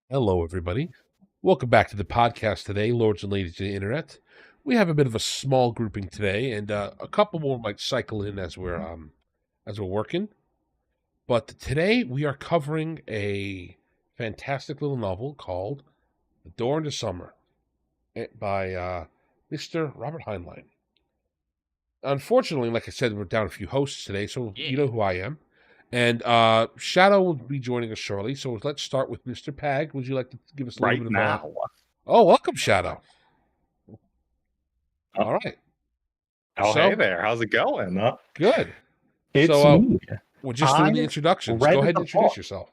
Hello, everybody. Welcome back to the podcast today, lords and ladies of the internet. We have a bit of a small grouping today, and a couple more might cycle in as we're working. But today we are covering a fantastic little novel called "The Door into Summer" by Mr. Robert Heinlein. Unfortunately, like I said, we're down a few hosts today, so Yeah. you know who I am. And Shadow will be joining us shortly. So let's start with Mr. Pag. Would you like to give us a little Right bit of now. Oh, welcome, Shadow. Oh, All right. hey So there. How's it going? good. It's So me. we're just doing I the introductions. read Go ahead and the introduce book. yourself.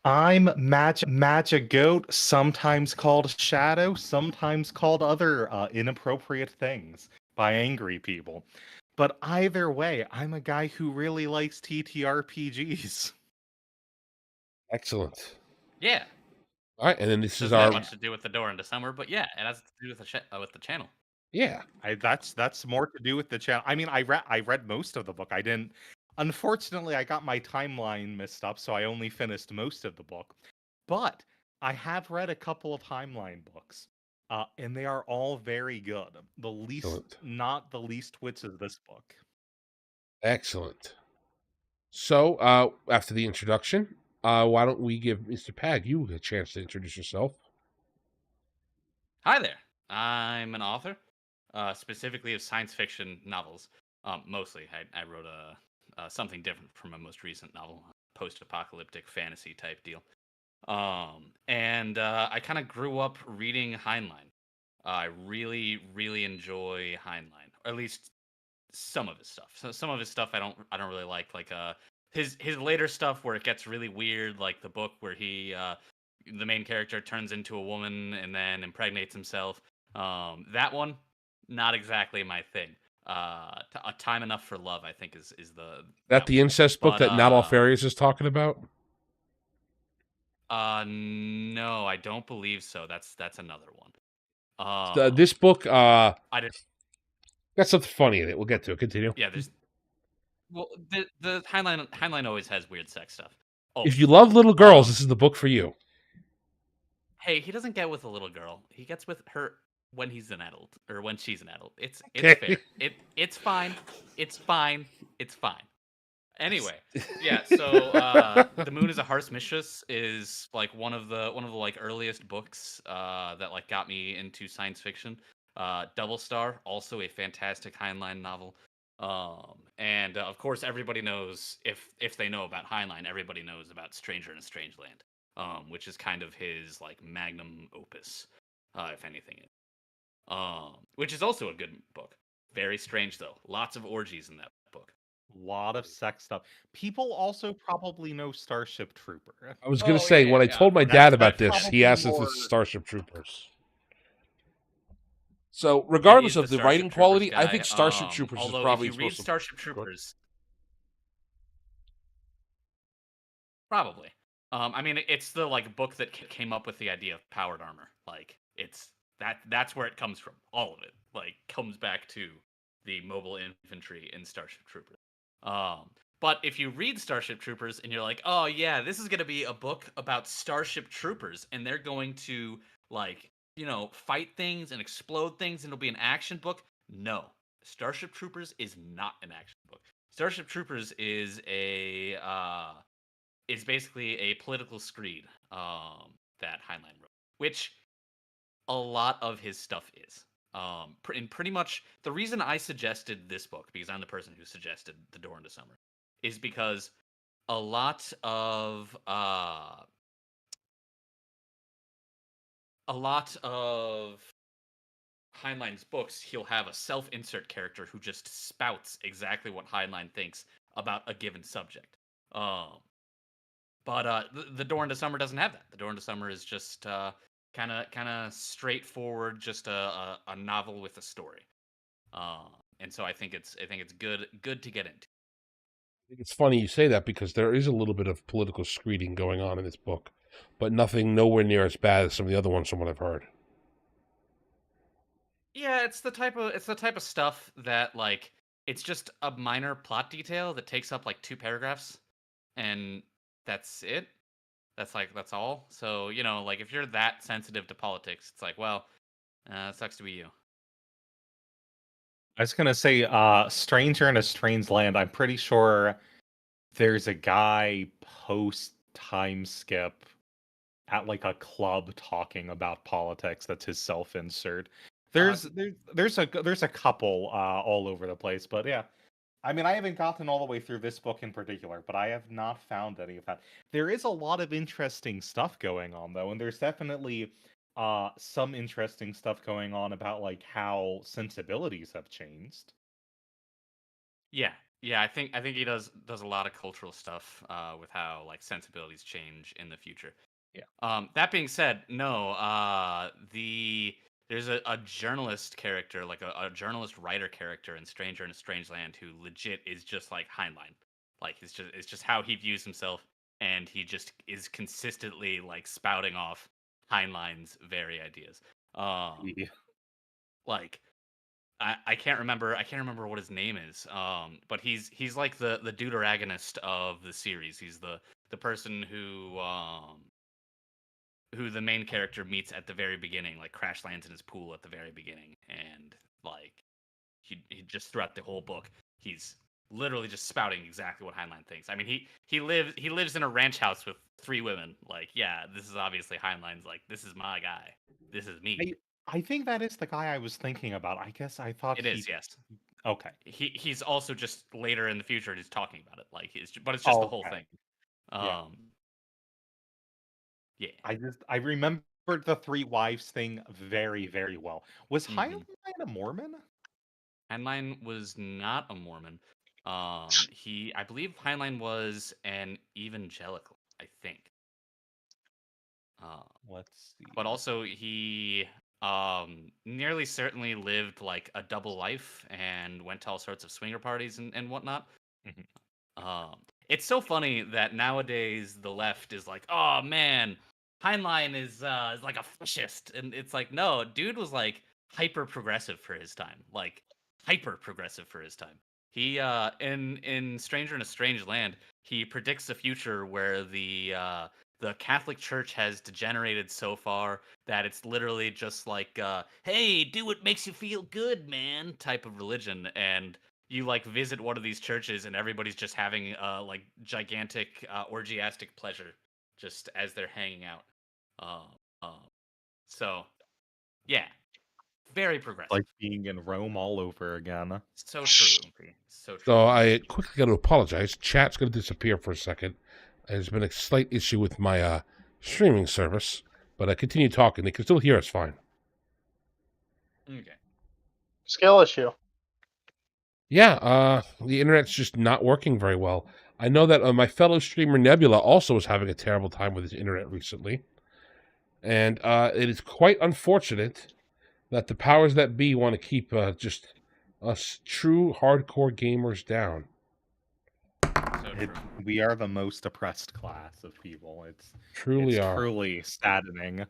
I'm Magic Goat, sometimes called Shadow, sometimes called other inappropriate things by angry people. But either way, I'm a guy who really likes TTRPGs. Excellent. Yeah. All right, and then this is Doesn't have our much to do with the door into summer, but yeah, it has to do with the channel. yeah. That's more to do with the channel. I mean, I read most of the book. I didn't. Unfortunately, I got my timeline messed up, so I only finished most of the book. But I have read a couple of Heinlein books, and they are all very good. Excellent. Not the least which is this book. Excellent. So after the introduction, why don't we give Mr. Pag you a chance to introduce yourself? Hi there. I'm an author, specifically of science fiction novels. Mostly, I wrote something different from my most recent novel, post-apocalyptic fantasy type deal. And I kind of grew up reading Heinlein. I really, really enjoy Heinlein, or at least some of his stuff. So some of his stuff I don't really like. Like his later stuff where it gets really weird, like the book where the main character turns into a woman and then impregnates himself. That one, not exactly my thing. A Time Enough for Love, I think is That that the one. incest book But that Not All Fairies is talking about? no, I don't believe so. That's another one. This book I did. got something funny in it. We'll get to it. Continue. Yeah, there's well the Heinlein always has weird sex stuff. If you Always. love little girls, Um, this is the book for you. Hey, he doesn't get with a little girl. He gets with her when he's an adult or when she's an adult. It's Okay. fair. It's fine. It's fine. It's fine. Anyway, yeah. So the Moon is a Heart's Mistress is like one of the like earliest books that like got me into science fiction. Double Star, also a fantastic Heinlein novel. And of course, everybody knows if they know about Heinlein, everybody knows about Stranger in a Strange Land, which is kind of his like magnum opus, if anything. Which is also a good book. Very strange though. Lots of orgies in that book. A lot of sex stuff. People also probably know Starship Trooper. I was going to Oh say, when I yeah. told my That's dad about that's this, he probably asked if more. it's Starship Troopers. So, It regardless is the of the Starship writing Troopers quality, I guy. think Starship Troopers is Although if probably you read supposed to. Starship Troopers, probably. I mean, it's the like book that came up with the idea of powered armor. Like that's where it comes from. All of it like comes back to the mobile infantry in Starship Troopers. But if you read Starship Troopers and you're like, oh yeah, this is gonna be a book about Starship Troopers, and they're going to like fight things and explode things, and it'll be an action book. No, Starship Troopers is not an action book. Starship Troopers is basically a political screed that Heinlein wrote, which a lot of his stuff is. And pretty much the reason I suggested this book, because I'm the person who suggested The Door into Summer, is because a lot of Heinlein's books, he'll have a self-insert character who just spouts exactly what Heinlein thinks about a given subject. But the Door into Summer doesn't have that. The Door into Summer is just kind of straightforward, just a novel with a story. And so I think it's good to get into. I think it's funny you say that because there is a little bit of political screeding going on in this book, but nothing nowhere near as bad as some of the other ones from what I've heard. Yeah, it's the type of stuff that like it's just a minor plot detail that takes up like 2 paragraphs, and that's it. That's all. So, you know, like if you're that sensitive to politics, it's like, well, it sucks to be you. I was gonna say, Stranger in a Strange Land. I'm pretty sure there's a guy post time skip at like a club talking about politics. That's his self insert. Uh, There's a couple all over the place, but yeah. I mean, I haven't gotten all the way through this book in particular, but I have not found any of that. There is a lot of interesting stuff going on though, and there's definitely some interesting stuff going on about like how sensibilities have changed. Yeah, yeah. I think he does a lot of cultural stuff with how like sensibilities change in the future. Yeah. That being said, no. There's a journalist character, like a journalist writer character in Stranger in a Strange Land, who legit is just like Heinlein. Like it's just how he views himself, and he just is consistently like spouting off Heinlein's very ideas. Yeah. Like I can't remember what his name is. But he's like the deuteragonist of the series. He's the person who the main character meets at the very beginning, like crash lands in his pool at the very beginning, and like he just throughout the whole book, he's literally just spouting exactly what Heinlein thinks. I mean, he lives in a ranch house with 3 women. Like, yeah, this is obviously Heinlein's. Like, this is my guy. This is me. I think that is the guy I was thinking about. I guess I thought It is, yes. Okay. He's also just later in the future he's talking about it. Like, but it's just the whole Okay. thing. Yeah. Yeah. I remembered the three wives thing very, very well. Was Mhm. Heinlein a Mormon? Heinlein was not a Mormon. I believe Heinlein was an evangelical, I think. Let's see. But also he nearly certainly lived like a double life and went to all sorts of swinger parties and whatnot. Mhm. It's so funny that nowadays the left is like, oh man, Heinlein is like a fascist, and it's like, no, dude was like hyper progressive for his time, like hyper progressive for his time. He in Stranger in a Strange Land, he predicts a future where the Catholic Church has degenerated so far that it's literally just like, hey, do what makes you feel good, man, type of religion, and you like visit one of these churches and everybody's just having like gigantic orgiastic pleasure just as they're hanging out. Uh, uh, so yeah, very progressive. Like being in Rome all over again. So true. So true. So I quickly got to apologize. Chat's going to disappear for a second. There's been a slight issue with my streaming service, but I continue talking. They can still hear us fine. Okay. Skill issue. Yeah, the internet's just not working very well. I know that my fellow streamer Nebula also is having a terrible time with his internet recently. And it is quite unfortunate that the powers that be want to keep just us true hardcore gamers down. So true. We are the most oppressed class of people. It's Truly are. truly saddening.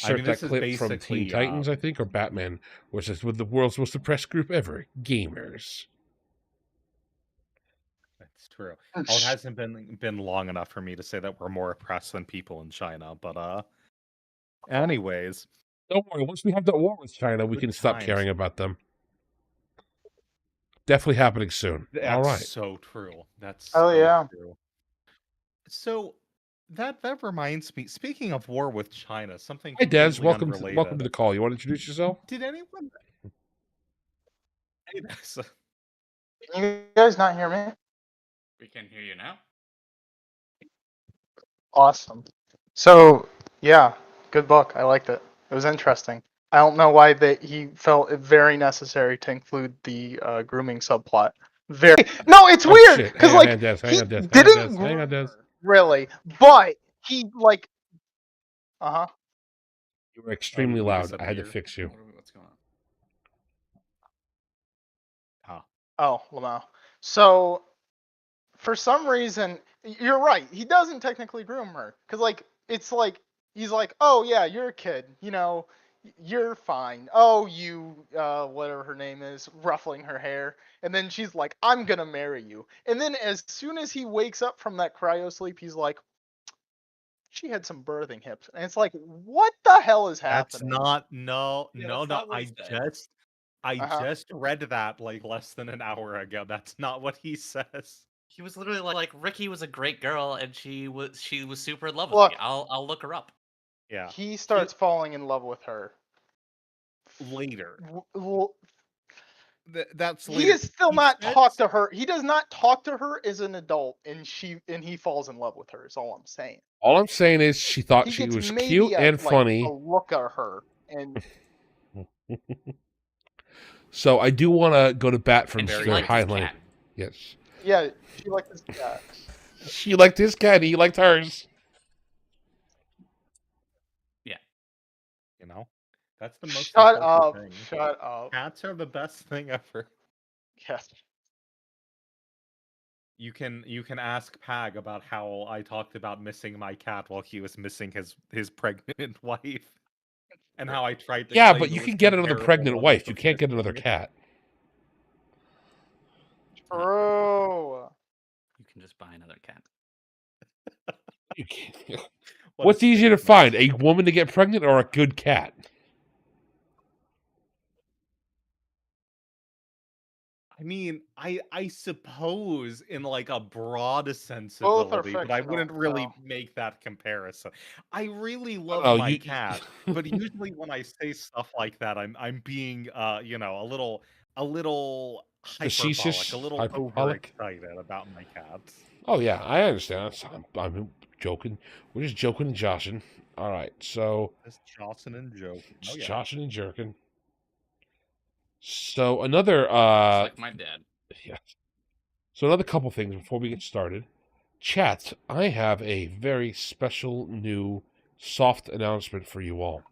Insert this that is clip from basically Teen Titans, I think, or Batman, where it says, with the world's most oppressed group ever, gamers. That's true. Oh, it hasn't been long enough for me to say that we're more oppressed than people in China, but anyways, Don't worry, once we have that war with China, we Good can stop times. caring about them. Definitely happening soon. All that's right. so true. That's Oh, so yeah. true. So that reminds me. Speaking of war with China, something Hi, Des. completely Welcome unrelated. to the call. You want to introduce yourself? Did anyone? Hey, Des. Can you guys not hear me? We can hear you now. Awesome. So, yeah, good book. I liked it. It was interesting. I don't know why he felt it very necessary to include the grooming subplot. No, it's Oh, weird shit. because Hang on, like Des. he Hang on, Des. didn't Hang on, Des. really, but he like, You were extremely you loud. I had to disappeared? fix you. What's going on? Oh, Lamau. So, for some reason, you're right. He doesn't technically groom her because, like, it's like he's like, "Oh yeah, you're a kid. You know, you're fine. Oh, you, whatever her name is, ruffling her hair. And then she's like, I'm gonna marry you. And then as soon as he wakes up from that cryo sleep, he's like, she had some birthing hips. And it's like, what the hell is That's happening? not no Yeah, no that's no. not what he said. I Uh-huh. just read that like less than an hour ago. That's not what he says. He was literally like, Ricky was a great girl, and she was super in love with Look, me. I'll look her up. Yeah. he starts falling in love with her. Later. W- That's He later. is still He not says- talked to her. He does not talk to her as an adult, and he falls in love with her. Is all I'm saying. All I'm saying is she thought He she gets was maybe cute and a funny. look at her, and So I do want to go to bat for And she Mr. liked his Heinlein. cat. Yes. yeah, she liked this cat. She liked his cat. He liked hers. You know, that's the most Shut important up! thing. Shut up! Cats are the best thing ever. Yes. You can ask Pag about how I talked about missing my cat while he was missing his pregnant wife, and how I tried to. Yeah, claim but it you was can get another comparable pregnant when wife. the You can't get another missing- cat. True. You can just buy another cat. You can't. What a What's easier to statement. find, a woman to get pregnant or a good cat? I mean, I suppose in like a broad Both are sensibility, but I fictional. wouldn't really so. make that comparison. I really love no, my you- cat, but usually when I say stuff like that, I'm being a little Facetious, hyperbolic, a little hyperbolic? overexcited about my cats. Oh yeah, I understand. I'm joking. We're just joking and joshing. All right, so Just joshing and joking. Oh just yeah. joshing and jerking. So another Just like my dad. yeah. So another couple things before we get started. Chat, I have a very special new soft announcement for you all.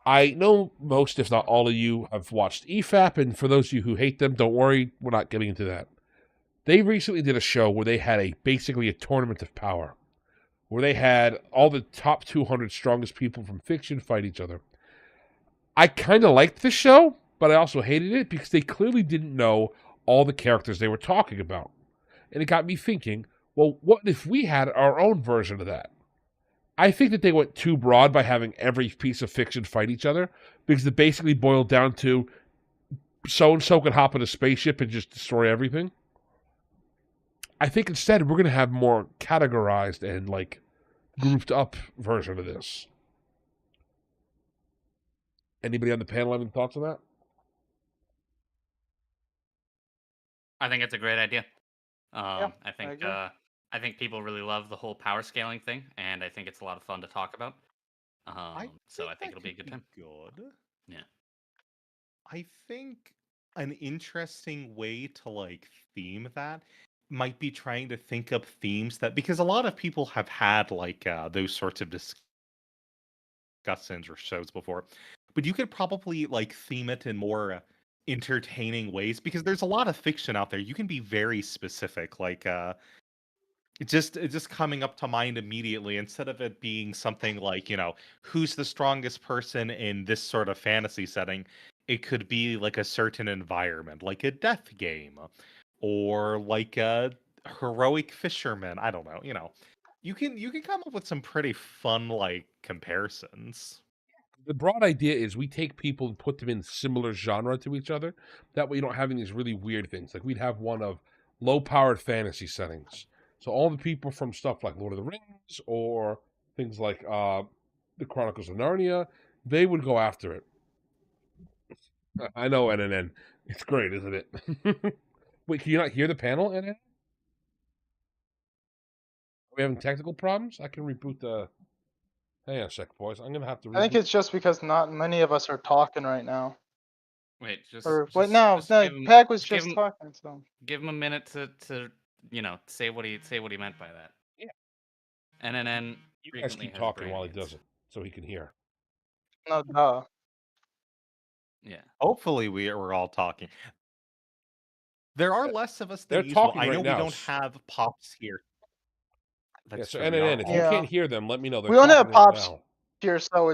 I know most, if not all of you, have watched EFAP, and for those of you who hate them, don't worry, we're not getting into that. They recently did a show where they had basically a tournament of power, where they had all the top 200 strongest people from fiction fight each other. I kind of liked the show, but I also hated it because they clearly didn't know all the characters they were talking about. And it got me thinking, well, what if we had our own version of that? I think that they went too broad by having every piece of fiction fight each other, because it basically boiled down to so-and-so can hop in a spaceship and just destroy everything. I think instead we're going to have more categorized and like grouped up version of this. Anybody on the panel have any thoughts on that? I think it's a great idea. I I think agree. I think people really love the whole power scaling thing, and I think it's a lot of fun to talk about. So I think it'll be a good time. Good. Yeah. I think an interesting way to like theme that might be trying to think up themes that, because a lot of people have had like those sorts of discussions or shows before, but you could probably like theme it in more entertaining ways, because there's a lot of fiction out there. You can be very specific, like it's just coming up to mind immediately, instead of it being something like, who's the strongest person in this sort of fantasy setting. It could be like a certain environment, like a death game, or like a heroic fisherman. I don't know. You can come up with some pretty fun like comparisons. The broad idea is we take people and put them in similar genre to each other. That way you don't have these really weird things. Like we'd have one of low-powered fantasy settings. So all the people from stuff like Lord of the Rings or things like the Chronicles of Narnia, they would go after it. I know, NNN. It's great, isn't it? Wait, can you not hear the panel, NNN? Are we having technical problems? I can reboot the... Hang on a sec, boys. I'm going to have to reboot. I think it's just because not many of us are talking right now. Wait, just Or just, wait, no, just no. give him, Peg was give just him, talking. So give him a minute to say what he meant by that. Yeah. NNN You guys frequently keep has talking brain while he aids. does it, so he can hear. no, duh. Yeah. Hopefully we're all talking. There are less of us than They're usual. talking I know right now. we don't have pops here. Yeah, That's so true. we NNN, are if all- you Yeah. can't hear them, let me know. They're We don't have talking right pops now. here, so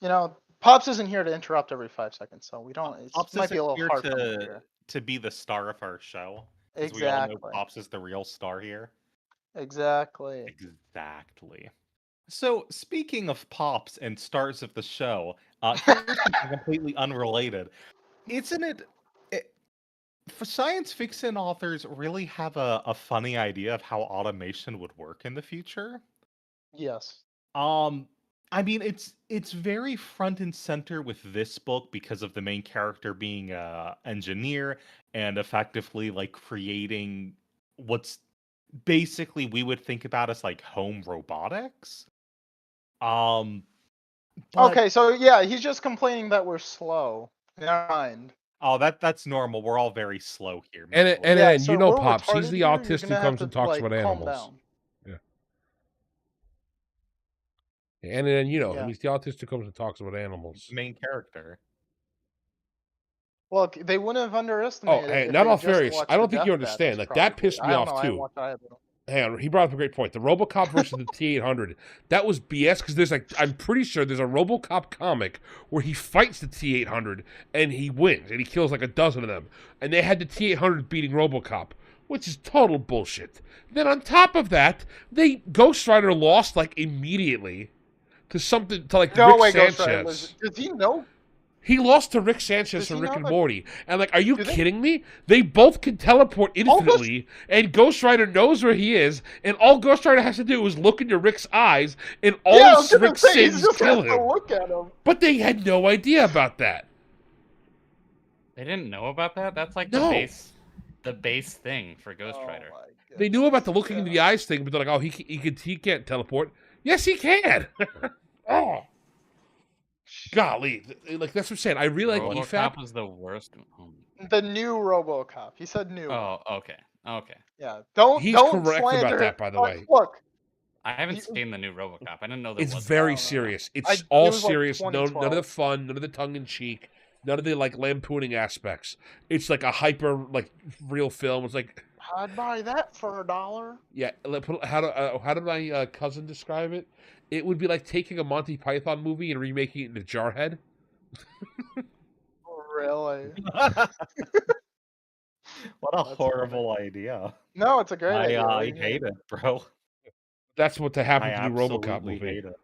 Pops isn't here to interrupt every 5 seconds, so we don't. It Pops might be a isn't little here hard for me here. to be the star of our show, because we all know Exactly. Pops is the real star here. Exactly. Exactly. So, speaking of Pops and stars of the show, here's something completely unrelated. Isn't it for science fiction authors really have a funny idea of how automation would work in the future? Yes. Um, I mean, it's very front and center with this book because of the main character being a engineer and effectively like creating what's basically we would think about as like home robotics. Um, but Okay, so yeah, he's just complaining that we're slow. Never mind. oh, that's normal. We're all very slow here, And Mitchell. Yeah, and so you know, we're Pops, he's retarded the here. You're autist who gonna have comes to and talks about calm animals. down. And then you know him, Yeah. he's the autist who comes and talks about animals. The main character. Well, they wouldn't have Oh, underestimated hey, it if not they all just furious. watched I don't the think you Death understand. Baddies, Like that probably. pissed I me don't off know. I haven't too. watched either. Hang on, he brought up a great point. The RoboCop versus the T-800. That was BS because there's like I'm pretty sure there's a RoboCop comic where he fights the T-800 and he wins and he kills like a dozen of them. And they had the T-800 beating RoboCop, which is total bullshit. Then on top of that, Ghost Rider lost like immediately to like No Rick way, Ghost Rider Sanchez. does he know? He lost to Rick Sanchez Does from he Rick know and that- Morty. And like, are you Do they- kidding me? They both can teleport infinitely, and Ghost Rider knows where he is, and all Ghost Rider has to do is look into Rick's eyes, and all Yeah, I was gonna Rick's say, he's sins just kill have to him. look at him. But they had no idea about that. They didn't know about that. That's like No. the base thing for Ghost Oh Rider. my They knew about the goodness, looking into yeah. the eyes thing, but they're like, oh, he can't teleport. Yes, he can. Oh, golly, like that's what I'm saying. I really like RoboCop EFAP. was the worst. The new RoboCop. He said new. Oh, okay. Yeah. Don't He's don't correct about slander that, it. by the way. Look, I haven't You- seen the new RoboCop. I didn't know there It's was. very no. serious. It's It all was like serious. None of the 2012. fun, none of the tongue in cheek, none of the like lampooning aspects. It's like a hyper like real film. It's like I'd buy that for $1. yeah. How did my cousin describe it? It would be like taking a Monty Python movie and remaking it into Jarhead. Really? What a That's horrible idea. No, it's a great idea. What I do you mean? hate it, bro. That's what to I happen to the RoboCop absolutely movie. hate it.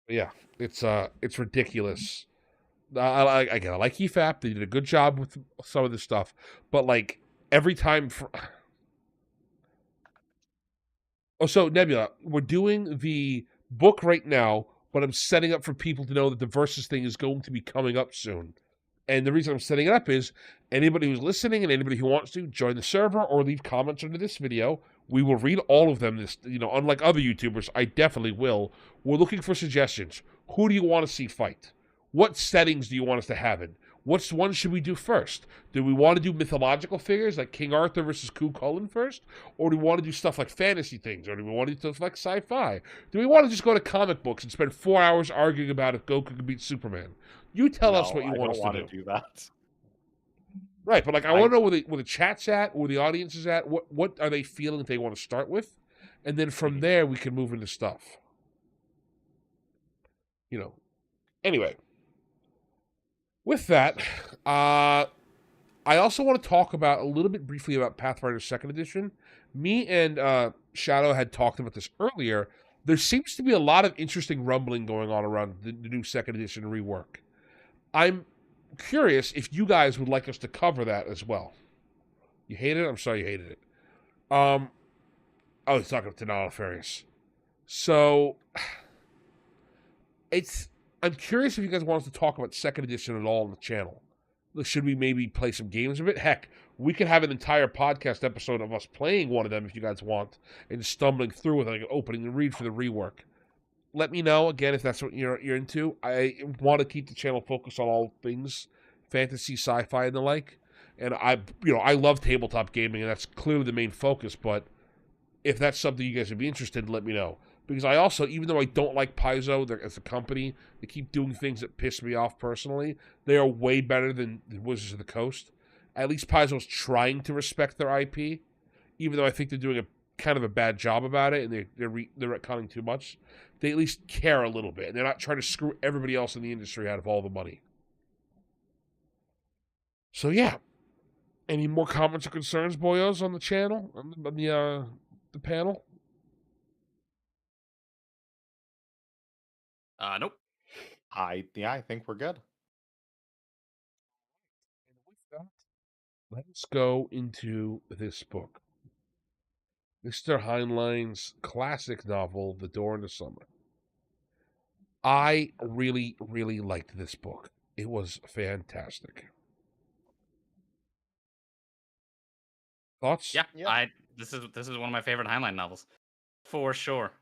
Yeah, it's ridiculous. I like EFAP. They did a good job with some of this stuff, but like every time. Oh, so Nebula, we're doing the book right now, but I'm setting up for people to know that the Versus thing is going to be coming up soon. And the reason I'm setting it up is anybody who's listening and anybody who wants to join the server or leave comments under this video. We will read all of them. This, unlike other YouTubers, I definitely will. We're looking for suggestions. Who do you want to see fight? What settings do you want us to have in? Which one should we do first? Do we want to do mythological figures like King Arthur versus Ku Cullen first? Or do we want to do stuff like fantasy things? Or do we want to do stuff like sci-fi? Do we want to just go to comic books and spend 4 hours arguing about if Goku can beat Superman? You tell us what you want us to do. do that. Right, but like I want to know where the chat's at, where the audience is at. What are they feeling that they want to start with? And then from there we can move into stuff. Anyway. With that, I also want to talk about a little bit briefly about Pathfinder 2nd Edition. Me and Shadow had talked about this earlier. There seems to be a lot of interesting rumbling going on around the new 2nd Edition rework. I'm curious if you guys would like us to cover that as well. You hated it? I'm sorry you hated it. Oh, he's talking to Nefarious. So, I'm curious if you guys want us to talk about 2nd Edition at all on the channel. Should we maybe play some games of it? Heck, we could have an entire podcast episode of us playing one of them if you guys want, and stumbling through with like an opening and read for the rework. Let me know, again, if that's what you're into. I want to keep the channel focused on all things fantasy, sci-fi, and the like. And I love tabletop gaming, and that's clearly the main focus, but if that's something you guys would be interested in, let me know. Because I also, even though I don't like Paizo as a company, they keep doing things that piss me off personally. They are way better than Wizards of the Coast. At least Paizo's trying to respect their IP, even though I think they're doing a kind of a bad job about it, and they're retconning too much, they at least care a little bit, and they're not trying to screw everybody else in the industry out of all the money. So yeah, any more comments or concerns, boyos, on the channel, on the panel? Nope. I think we're good. And with that, let us go into this book. Mr. Heinlein's classic novel, The Door into Summer. I really, really liked this book. It was fantastic. Thoughts? Yeah, Yeah. this is one of my favorite Heinlein novels, for sure.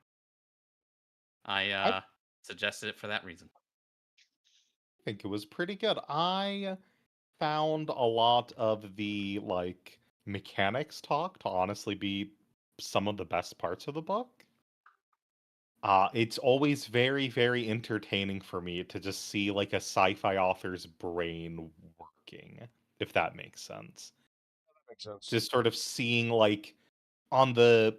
I suggested it for that reason. I think it was pretty good. I found a lot of the like mechanics talk to honestly be some of the best parts of the book. It's always very, very entertaining for me to just see like a sci-fi author's brain working, if that makes sense. That makes sense. Just sort of seeing like on the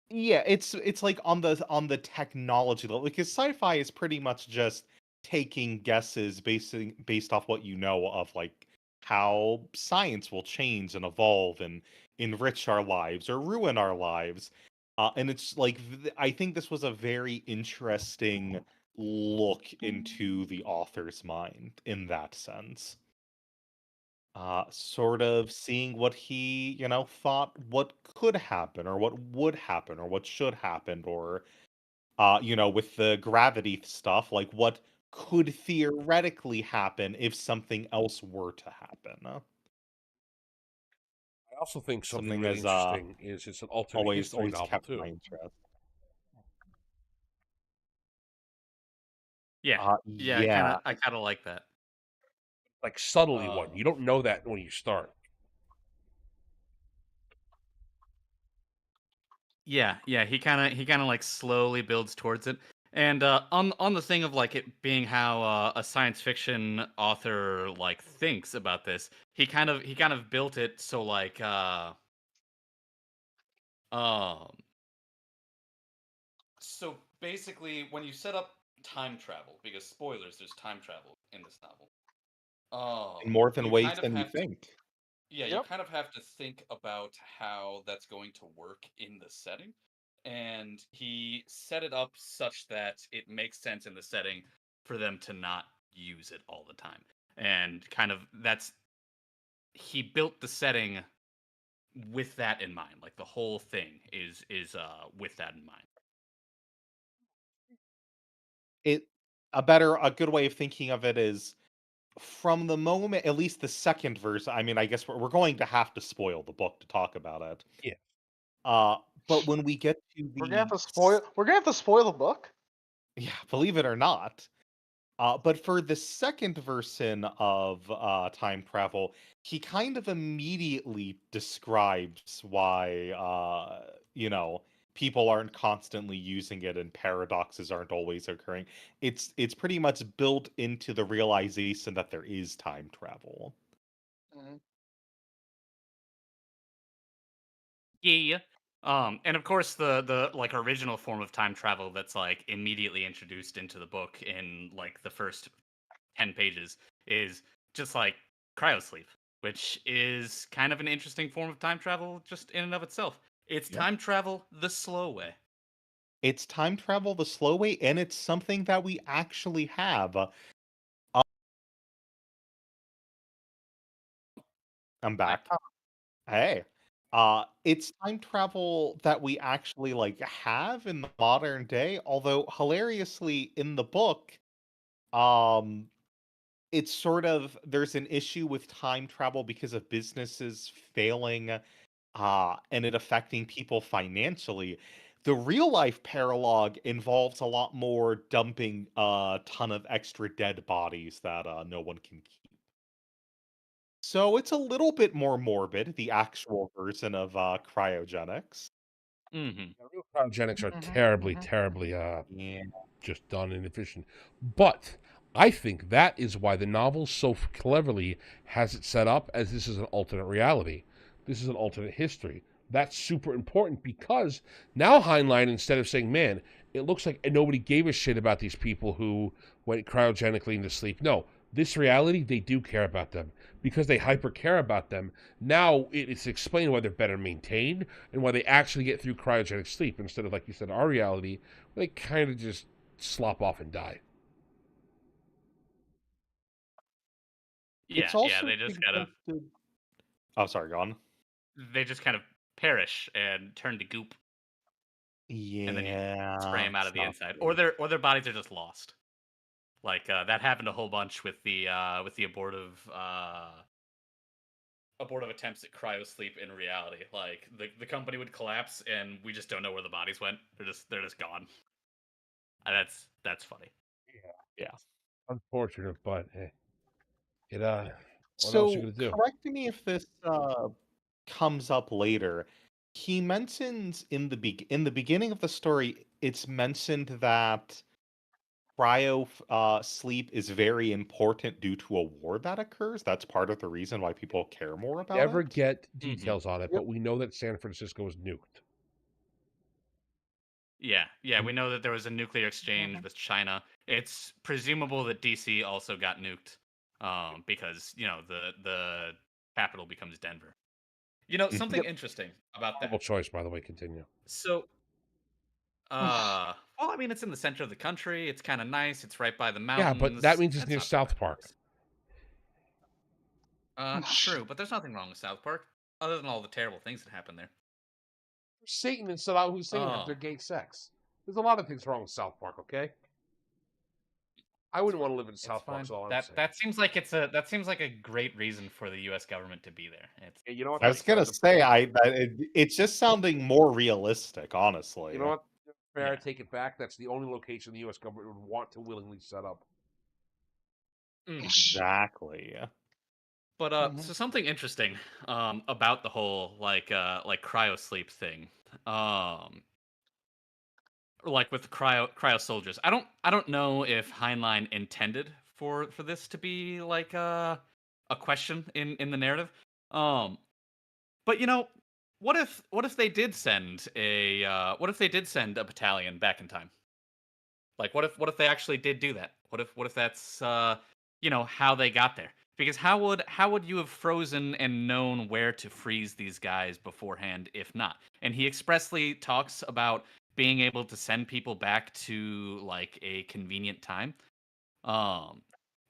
yeah, it's like on the technology level because sci-fi is pretty much just taking guesses based off what you know of like how science will change and evolve and enrich our lives or ruin our lives. And it's like I think this was a very interesting look into the author's mind in that sense. Sort of seeing what he, thought what could happen or what would happen or what should happen or with the gravity stuff, like what could theoretically happen if something else were to happen. I also think something Something really that's interesting is it's an alternate history always novel kept too. my interest. Yeah, yeah, Yeah. I kind of like that. Like subtly Uh, one. You don't know that when you start. Yeah, yeah, he kind of like slowly builds towards it. And on the thing of like it being how a science fiction author like thinks about this, he kind of built it so like um so basically when you set up time travel, because spoilers, there's time travel in this novel. In more than You ways kind of than you have to think. Yeah, you Yep. kind of have to think about how that's going to work in the setting. And he set it up such that it makes sense in the setting for them to not use it all the time. And kind of he built the setting with that in mind. Like the whole thing is with that in mind. It a good way of thinking of it is from the moment, at least the second verse. I mean, I guess we're going to have to spoil the book to talk about it. Yeah. Uh, but when we get to We're gonna have the to spoil. We're gonna have to spoil the book. yeah, believe it or not, but for the second version of time travel, he kind of immediately describes why people aren't constantly using it and paradoxes aren't always occurring. It's pretty much built into the realization that there is time travel. Mhm. Yeah. And of course the like original form of time travel that's like immediately introduced into the book in like the first 10 pages is just like cryosleep, which is kind of an interesting form of time travel just in and of itself. It's Yep. time travel the slow way. It's time travel the slow way, and it's something that we actually have. I'm I back. Hey. It's time travel that we actually like have in the modern day, although hilariously in the book, um it's sort of there's an issue with time travel because of businesses failing and it affecting people financially. The real life paralogue involves a lot more dumping a ton of extra dead bodies that no one can keep. So it's a little bit more morbid, the actual version of cryogenics. mm-hmm. Yeah, real cryogenics are Mhm, terribly, mhm. terribly Yeah. just done and efficient. But I think that is why the novel so cleverly has it set up as this is an alternate reality. This is an alternate history. That's super important because now Heinlein, instead of saying, man, it looks like nobody gave a shit about these people who went cryogenically into sleep. No, this reality, they do care about them because they hyper care about them. Now it's explained why they're better maintained and why they actually get through cryogenic sleep instead of, like you said, our reality, where they kind of just slop off and die. Yeah, It's also yeah, they just kind of suggested- Oh, sorry, go on. perish and turn to goop, and then you spray them out it's of the not inside, good. or their bodies are just lost. Like that happened a whole bunch with the abortive attempts at cryo sleep in reality. Like the company would collapse and we just don't know where the bodies went. They're just gone. That's funny. Yeah. Unfortunate, but hey, it what else you So gonna do? correct me if this comes up later. He mentions in in the beginning of the story, it's mentioned that cryo sleep is very important due to a war that occurs. That's part of the reason why people care more about Never it. get Mhm. details on it, Yep. but we know that San Francisco was nuked. Yeah, yeah, we know that there was a nuclear exchange with China. It's presumable that DC also got nuked, because the capital becomes Denver. Something Yep. interesting about Horrible that. choice, by the way. Continue. So, well, I mean, it's in the center of the country. It's kind of nice. It's right by the Yeah, but that mountains. means it's That's near not so South bad. Park. True, but there's nothing wrong with South Park, other than all the terrible things that happen there. Satan and Saddam Hussein have Oh. their gay sex. There's a lot of things wrong with South Park, okay? I wouldn't want to live in It's South Park, fine. so all I'm That saying. that seems like a great reason for the U.S. government to be there. It's Yeah, you know what? I was That's fair. gonna say it's just sounding more realistic, honestly. You know what? Fair, I Yeah. take it back. That's the only location the U.S. government would want to willingly set up. Exactly. But Mhm. so something interesting about the whole like cryo sleep thing. Like with the cryo soldiers. I don't know if Heinlein intended for this to be like a question in the narrative. But what if they did send a battalion back in time? Like what if they actually did do that? What if that's how they got there? Because how would you have frozen and known where to freeze these guys beforehand if not? And he expressly talks about being able to send people back to like a convenient time. Um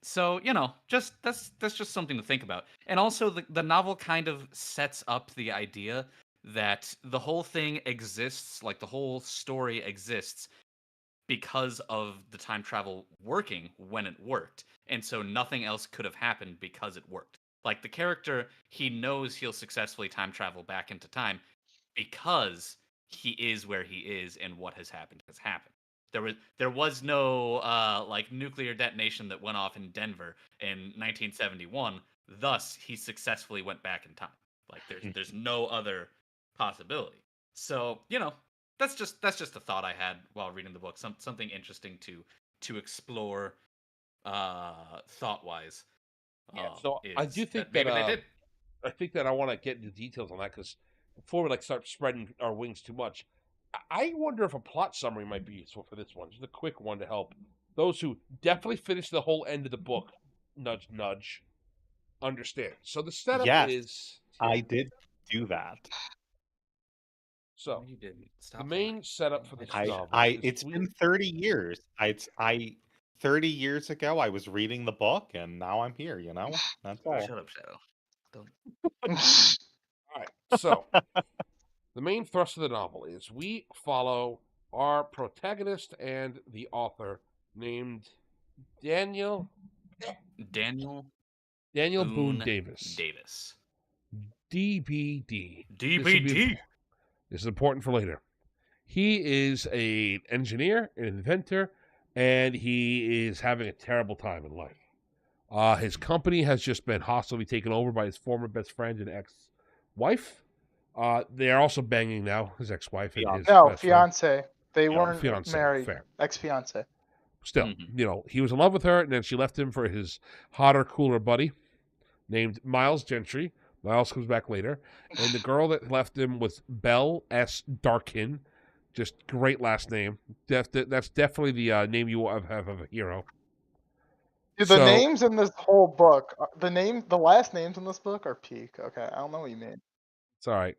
so, just that's just something to think about. And also the novel kind of sets up the idea that the whole thing exists, like the whole story exists because of the time travel working when it worked. And so nothing else could have happened because it worked. Like the character, he knows he'll successfully time travel back into time because he is where he is and what has happened has happened. There was no like nuclear detonation that went off in Denver in 1971. Thus, he successfully went back in time. Like there's no other possibility. So that's just a thought I had while reading the book. Something interesting to explore thought wise. Yeah, so I do Is think maybe that they did. I think that I want to get into details on that because before we start spreading our wings too much, I wonder if a plot summary might be useful for this one. Just a quick one to help those who definitely finished the whole end of the book. Nudge, nudge. Understand. So the setup Yes, is I did do that. so You didn't the stop. main setup for this I novel is It's been 30 years. I 30 years ago I was reading the book and now I'm here, That's all. Shut up, Shadow. Don't. all right. So the main thrust of the novel is we follow our protagonist and the author named Daniel Daniel Boone Boone Davis. Davis. DBD. DBD. This is important for later. He is an engineer, an inventor, and he is having a terrible time in life. His company has just been hostilely taken over by his former best friend and ex-wife. They are also banging now, his ex-wife and his No, best fiance. They Yeah, weren't fiance, married. fair. Ex-fiance. Still, he was in love with her, and then she left him for his hotter, cooler buddy named Miles Gentry. Miles comes back later, and the girl that left him was Belle S. Darkin. Just great last name. That's definitely the name you have of a hero. Dude, the So names in this whole book, the last names in this book are peak. Okay, I don't know what you mean. it's all right.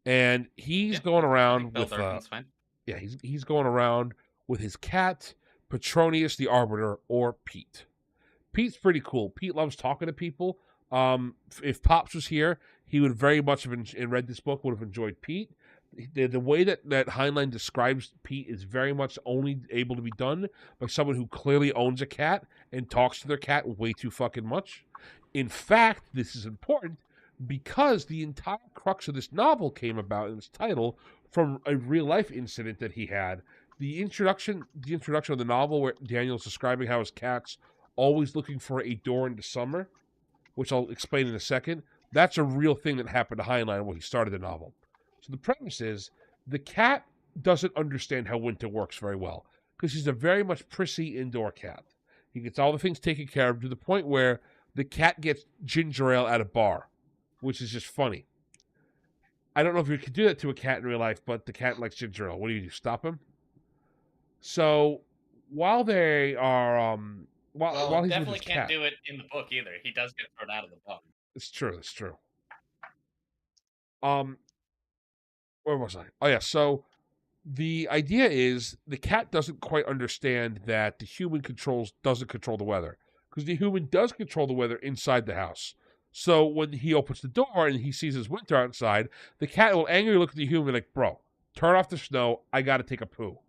And he's Yeah, going I think around Bell with Darkin's fine. yeah, he's going around with his cat, Petronius the Arbiter, or Pete. Pete's pretty cool. Pete loves talking to people. If Pops was here, he would very much have read this book, would have enjoyed Pete. The way that Heinlein describes Pete is very much only able to be done by someone who clearly owns a cat and talks to their cat way too fucking much. In fact, this is important because the entire crux of this novel came about in its title from a real life incident that he had. The introduction of the novel where Daniel's describing how his cat's always looking for a door into summer, which I'll explain in a second. That's a real thing that happened to Heinlein when he started the novel. So the premise is the cat doesn't understand how winter works very well because he's a very much prissy indoor cat. He gets all the things taken care of to the point where the cat gets ginger ale at a bar, which is just funny. I don't know if you could do that to a cat in real life, but the cat likes ginger ale. What do? Stop him? So while they are while he's with definitely his can't cat, do it in the book either. He does get thrown out of the bar. it's true. It's true. Um, where was I? Oh yeah. So the idea is the cat doesn't quite understand that the human doesn't control the weather because the human does control the weather inside the house. So when he opens the door and he sees his winter outside, the cat will angrily look at the human like, "Bro, turn off the snow. I got to take a poo."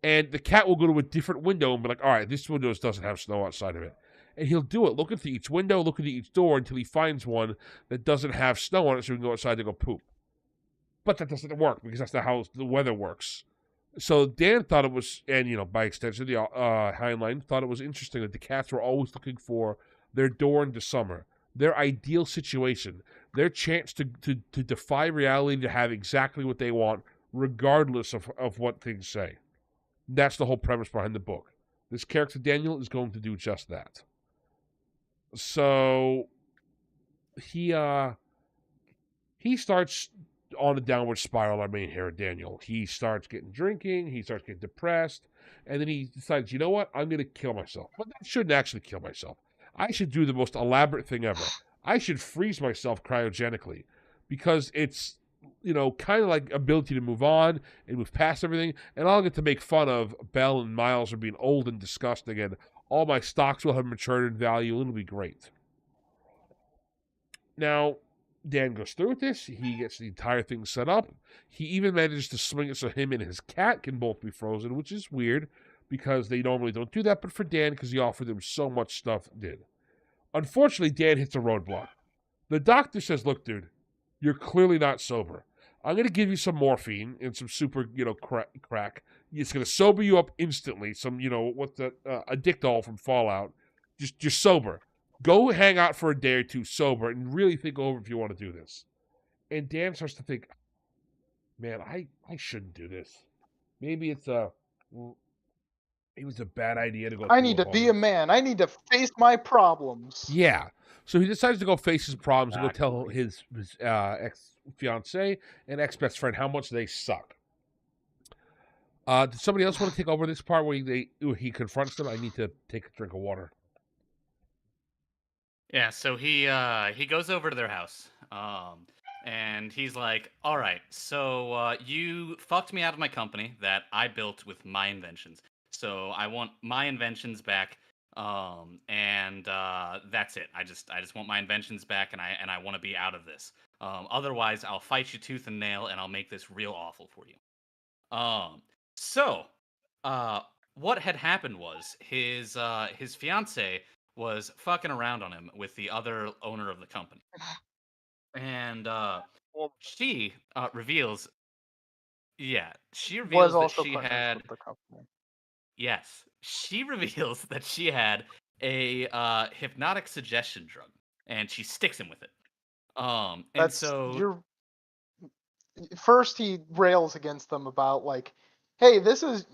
And the cat will go to a different window and be like, "All right, this window doesn't have snow outside of it." And he'll do it, look into each window, look into each door until he finds one that doesn't have snow on it so he can go outside to go poop. But that doesn't work because that's not how the weather works. So Dan thought it was, and by extension, the Heinlein thought it was interesting that the cats were always looking for their door into summer, their ideal situation, their chance to defy reality, to have exactly what they want, regardless of what things say. That's the whole premise behind the book. This character, Daniel, is going to do just that. So he starts on a downward spiral, our main hero, Daniel. He starts drinking, he starts getting depressed, and then he decides, you know what? I'm going to kill myself. But I shouldn't actually kill myself. I should do the most elaborate thing ever. I should freeze myself cryogenically because it's, kind of like ability to move on and move past everything. And I'll get to make fun of Belle and Miles for being old and disgusting, and all my stocks will have matured in value. It'll be great. Now, Dan goes through with this. He gets the entire thing set up. He even manages to swing it so him and his cat can both be frozen, which is weird because they normally don't do that. But for Dan, because he offered them so much stuff, did. Unfortunately, Dan hits a roadblock. The doctor says, "Look, dude, you're clearly not sober. I'm going to give you some morphine and some super, crack. It's going to sober you up instantly. Some, what's that? A Dictol from Fallout. Just sober. Go hang out for a day or two sober and really think over if you want to do this." And Dan starts to think, man, I shouldn't do this. Maybe it's a bad idea to go. I need to be a man. I need to face my problems. Yeah. So he decides to go face his problems and go tell his ex-fiancée and ex-best friend how much they suck. Did somebody else want to take over this part where he confronts them? I need to take a drink of water. Yeah, so he goes over to their house, and he's like, "All right, so you fucked me out of my company that I built with my inventions. So I want my inventions back, and that's it. I just want my inventions back, and I want to be out of this. Otherwise, I'll fight you tooth and nail, and I'll make this real awful for you." So what had happened was his fiance was fucking around on him with the other owner of the company. And she reveals Was that also she partners had with the company. yes, she reveals that she had a hypnotic suggestion drug, and she sticks him with it. And That's so first he rails against them about like, hey, this is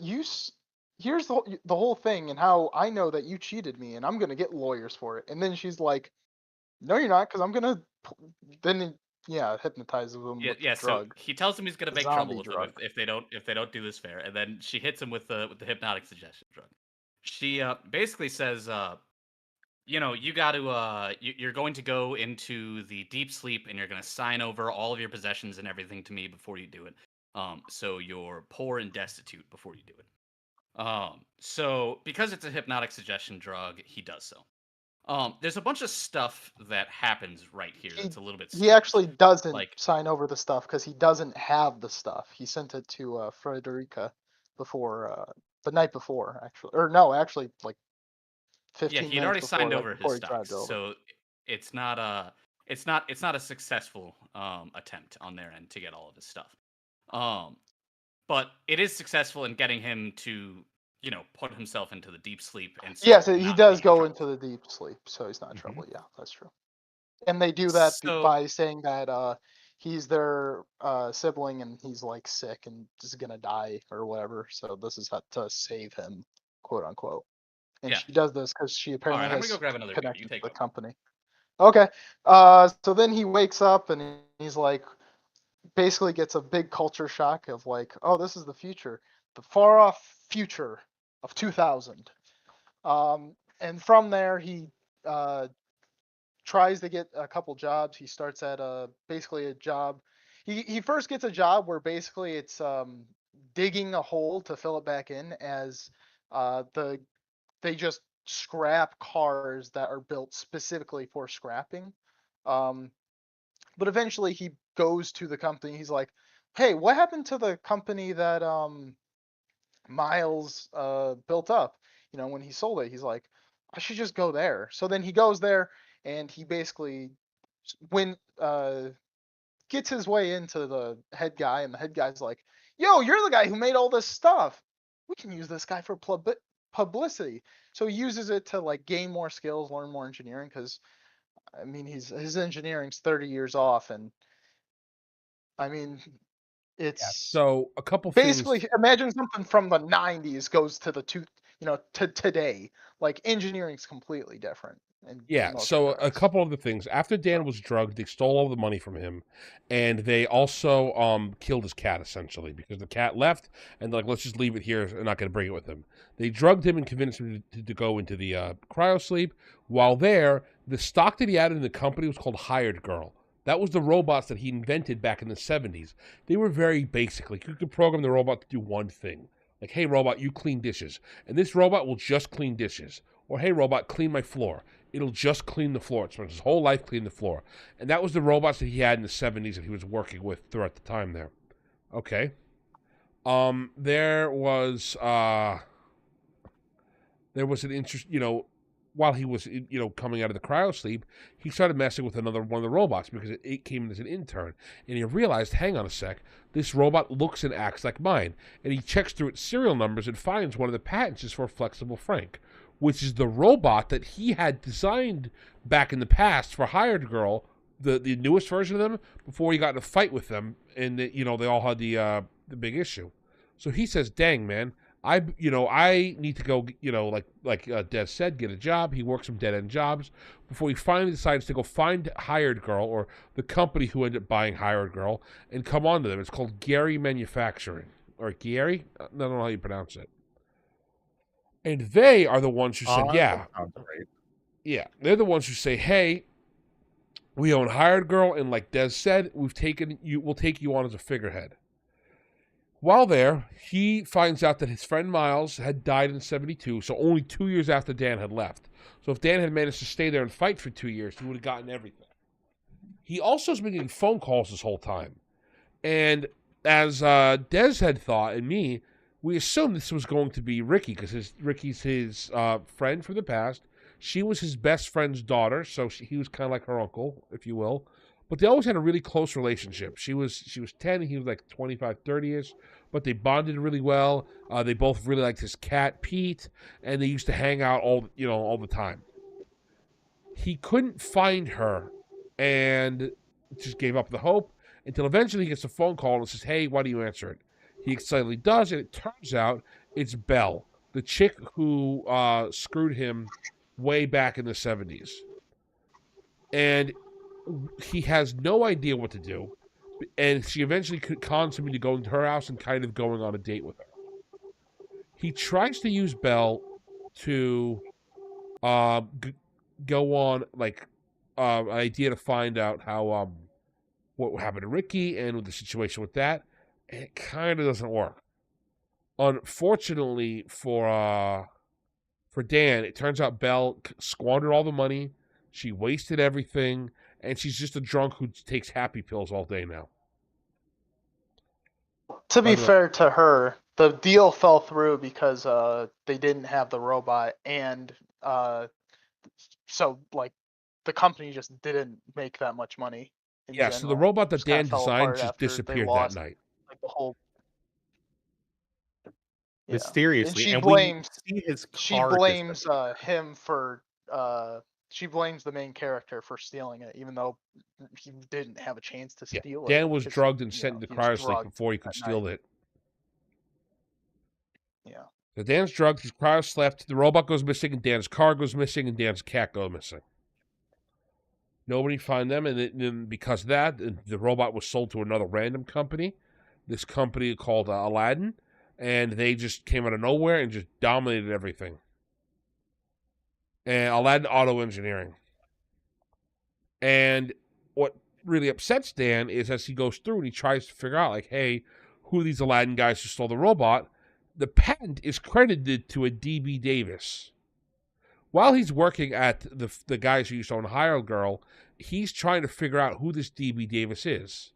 here's the whole thing and how I know that you cheated me and I'm gonna get lawyers for it. And then she's like, No, you're not, because I'm gonna then hypnotize them Yeah, with the yeah. So drug, he tells him he's gonna the make trouble zombie with them drug. if they don't do this fair, and then she hits him with the hypnotic suggestion drug. She basically says, you got to you're going to go into the deep sleep and you're going to sign over all of your possessions and everything to me before you do it. So you're poor and destitute before you do it. So because it's a hypnotic suggestion drug, he does so. There's a bunch of stuff that happens right here He that's a little bit he strange. actually doesn't Like, sign over the stuff because he doesn't have the stuff. He sent it to Frederica before the night before, actually, or no, actually like yeah, 15 he'd minutes already before, signed right over his before he stocks, drives over. so it's not it's not a successful attempt on their end to get all of his stuff. Um, but it is successful in getting him to put himself into the deep sleep and so Yes, he not be does in go trouble. into the deep sleep, so he's not in Mhm. trouble. Yeah, that's true. And they do that So by saying that he's their sibling and he's like sick and just gonna die or whatever. So this is how to save him, quote unquote. And yeah, she does this because she all apparently right, I'm gonna go has grab another beer. You connections to take the over. company. Okay. So then he wakes up and he's like, basically gets a big culture shock of like, oh, this is the future, the far off future of 2000. And from there, he uh, tries to get a couple jobs. He starts at basically a job. He first gets a job where basically it's digging a hole to fill it back in as they just scrap cars that are built specifically for scrapping. Um, but eventually he goes to the company. He's like, "Hey, what happened to the company that Miles built up? You know, when he sold it, he's like, I should just go there." So then he goes there and he basically when gets his way into the head guy, and the head guy's like, "Yo, you're the guy who made all this stuff. We can use this guy for publicity." So he uses it to like gain more skills, learn more engineering. Because I mean, his engineering's 30 years off, and I mean, Yeah. it's So a couple things. basically imagine something from the 90s goes to the to today. Like engineering's completely different in Yeah, most so a regards. couple of the things. After Dan was drugged, they stole all the money from him, and they also killed his cat essentially because the cat left, and they're like, let's just leave it here. They're not going to bring it with him. They drugged him and convinced him to go into the cryo sleep. While there, the stock that he had in the company was called Hired Girl. That was the robots that he invented back in the 70s. They were very basic. Like you could program the robot to do one thing. Like, hey robot, you clean dishes. And this robot will just clean dishes. Or hey robot, clean my floor. It'll just clean the floor. It spends his whole life cleaning the floor. And that was the robots that he had in the 70s that he was working with throughout the time there. Okay. There was an interest, while he was, coming out of the cryo sleep, he started messing with another one of the robots because it came in as an intern. And he realized, hang on a sec, this robot looks and acts like mine. And he checks through its serial numbers and finds one of the patents is for Flexible Frank, which is the robot that he had designed back in the past for Hired Girl, the newest version of them, before he got in a fight with them. And, they all had the big issue. So he says, dang, man, I need to go, like Des said, get a job. He works some dead end jobs before he finally decides to go find Hired Girl or the company who ended up buying Hired Girl and come on to them. It's called Gary Manufacturing or Gary. I don't know how you pronounce it. And they are the ones who said, That yeah, sounds right. yeah. They're the ones who say, hey, we own Hired Girl, and like Des said, we'll take you on as a figurehead. While there, he finds out that his friend Miles had died in 72, so only 2 years after Dan had left. So if Dan had managed to stay there and fight for 2 years, he would have gotten everything. He also has been getting phone calls this whole time. And as Des had thought, and me, we assumed this was going to be Ricky, because Ricky's his friend from the past. She was his best friend's daughter, so he was kind of like her uncle, if you will. But they always had a really close relationship. She was 10, he was like 25, 30-ish, but they bonded really well. They both really liked his cat, Pete, and they used to hang out all the time. He couldn't find her and just gave up the hope until eventually he gets a phone call and says, hey, why do you answer it? He excitedly does, and it turns out it's Belle, the chick who screwed him way back in the 70s. and he has no idea what to do. And she eventually cons him into going to her house and kind of going on a date with her. He tries to use Belle to go on like an idea to find out how what happened to Ricky and with the situation with that. And it kind of doesn't work. Unfortunately for Dan, it turns out Belle squandered all the money. She wasted everything, and she's just a drunk who takes happy pills all day now. To be fair to her, the deal fell through because they didn't have the robot, and so like the company just didn't make that much money. Yeah, general. So the robot that Just kinda Dan fell designed apart just after they disappeared that lost, night. like, the whole. Yeah. Mysteriously, And and we see his she car blames disappear. him for she blames the main character for stealing it, even though he didn't have a chance to Yeah, steal it. Dan was 'cause, drugged and you sent know, into he was cryosleep drugged before he could that steal night. it. Yeah. So Dan's drugged, he's cryoslept, the robot goes missing, and Dan's car goes missing, and Dan's cat goes missing. Nobody find them, and then because of that, the robot was sold to another random company, this company called Aladdin, and they just came out of nowhere and just dominated everything. And Aladdin Auto Engineering. And what really upsets Dan is as he goes through and he tries to figure out, like, hey, who are these Aladdin guys who stole the robot? The patent is credited to a D.B. Davis. While he's working at the guys who used to own Hire Girl, he's trying to figure out who this D.B. Davis is.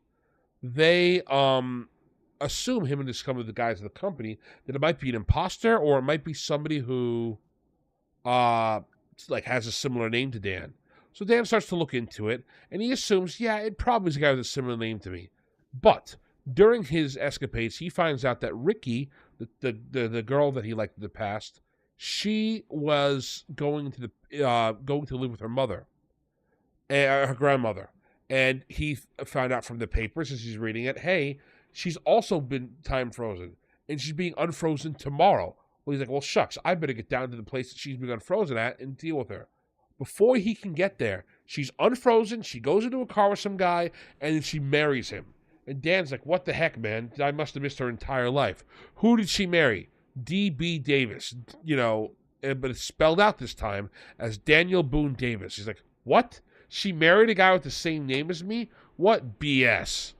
They assume him and the guys of the company that it might be an imposter or it might be somebody who like has a similar name to Dan. So Dan starts to look into it, and he assumes, yeah, it probably is a guy with a similar name to me. But during his escapades, he finds out that Ricky, the girl that he liked in the past, she was going to live with her mother, her grandmother, and he found out from the papers as he's reading it, hey, she's also been time frozen, and she's being unfrozen tomorrow. Well, he's like, well, shucks, I better get down to the place that she's been unfrozen at and deal with her. Before he can get there, she's unfrozen, she goes into a car with some guy, and then she marries him. And Dan's like, what the heck, man? I must have missed her entire life. Who did she marry? D.B. Davis. You know, but it's spelled out this time as Daniel Boone Davis. He's like, what? She married a guy with the same name as me? What BS?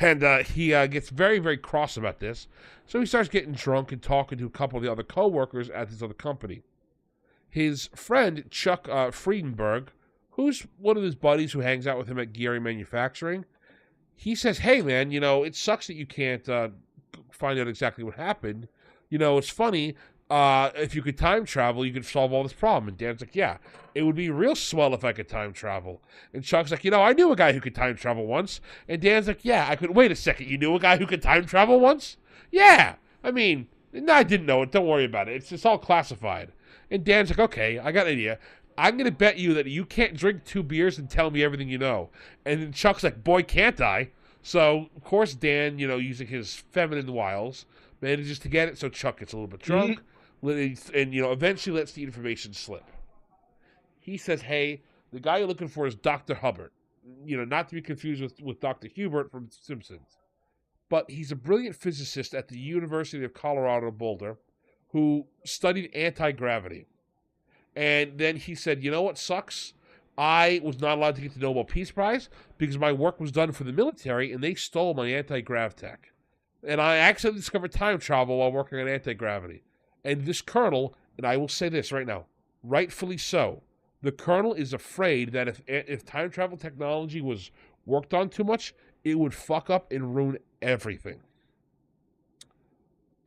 And he gets very, very cross about this. So he starts getting drunk and talking to a couple of the other co-workers at this other company. His friend, Chuck Friedenberg, who's one of his buddies who hangs out with him at Geary Manufacturing, he says, hey, man, you know, it sucks that you can't find out exactly what happened. You know, it's funny. If you could time travel, you could solve all this problem. And Dan's like, yeah, it would be real swell if I could time travel. And Chuck's like, you know, I knew a guy who could time travel once. And Dan's like, yeah, I could. Wait a second, you knew a guy who could time travel once? Yeah. I mean, no, I didn't know it. Don't worry about it. It's all classified. And Dan's like, okay, I got an idea. I'm going to bet you that you can't drink 2 beers and tell me everything you know. And then Chuck's like, boy, can't I? So, of course, Dan, you know, using his feminine wiles, manages to get it. So Chuck gets a little bit drunk and, you know, eventually lets the information slip. He says, hey, the guy you're looking for is Dr. Hubbard. You know, not to be confused with Dr. Hubert from Simpsons. But he's a brilliant physicist at the University of Colorado Boulder who studied anti-gravity. And then he said, you know what sucks? I was not allowed to get the Nobel Peace Prize because my work was done for the military and they stole my anti-grav tech. And I accidentally discovered time travel while working on anti-gravity. And this colonel, and I will say this right now, rightfully so, the colonel is afraid that if time travel technology was worked on too much, it would fuck up and ruin everything.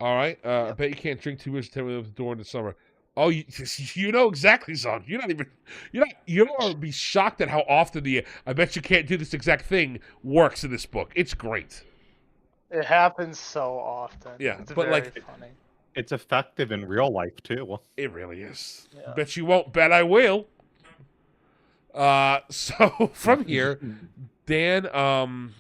All right? I bet you can't drink 2 beers and tell me the door in the summer. Oh, you know exactly, son. You'll be shocked at how often the I bet you can't do this exact thing works in this book. It's great. It happens so often. Yeah, it's but very like, funny. It's effective in real life too. It really is. Yeah. Bet you won't. Bet I will. So from here, Dan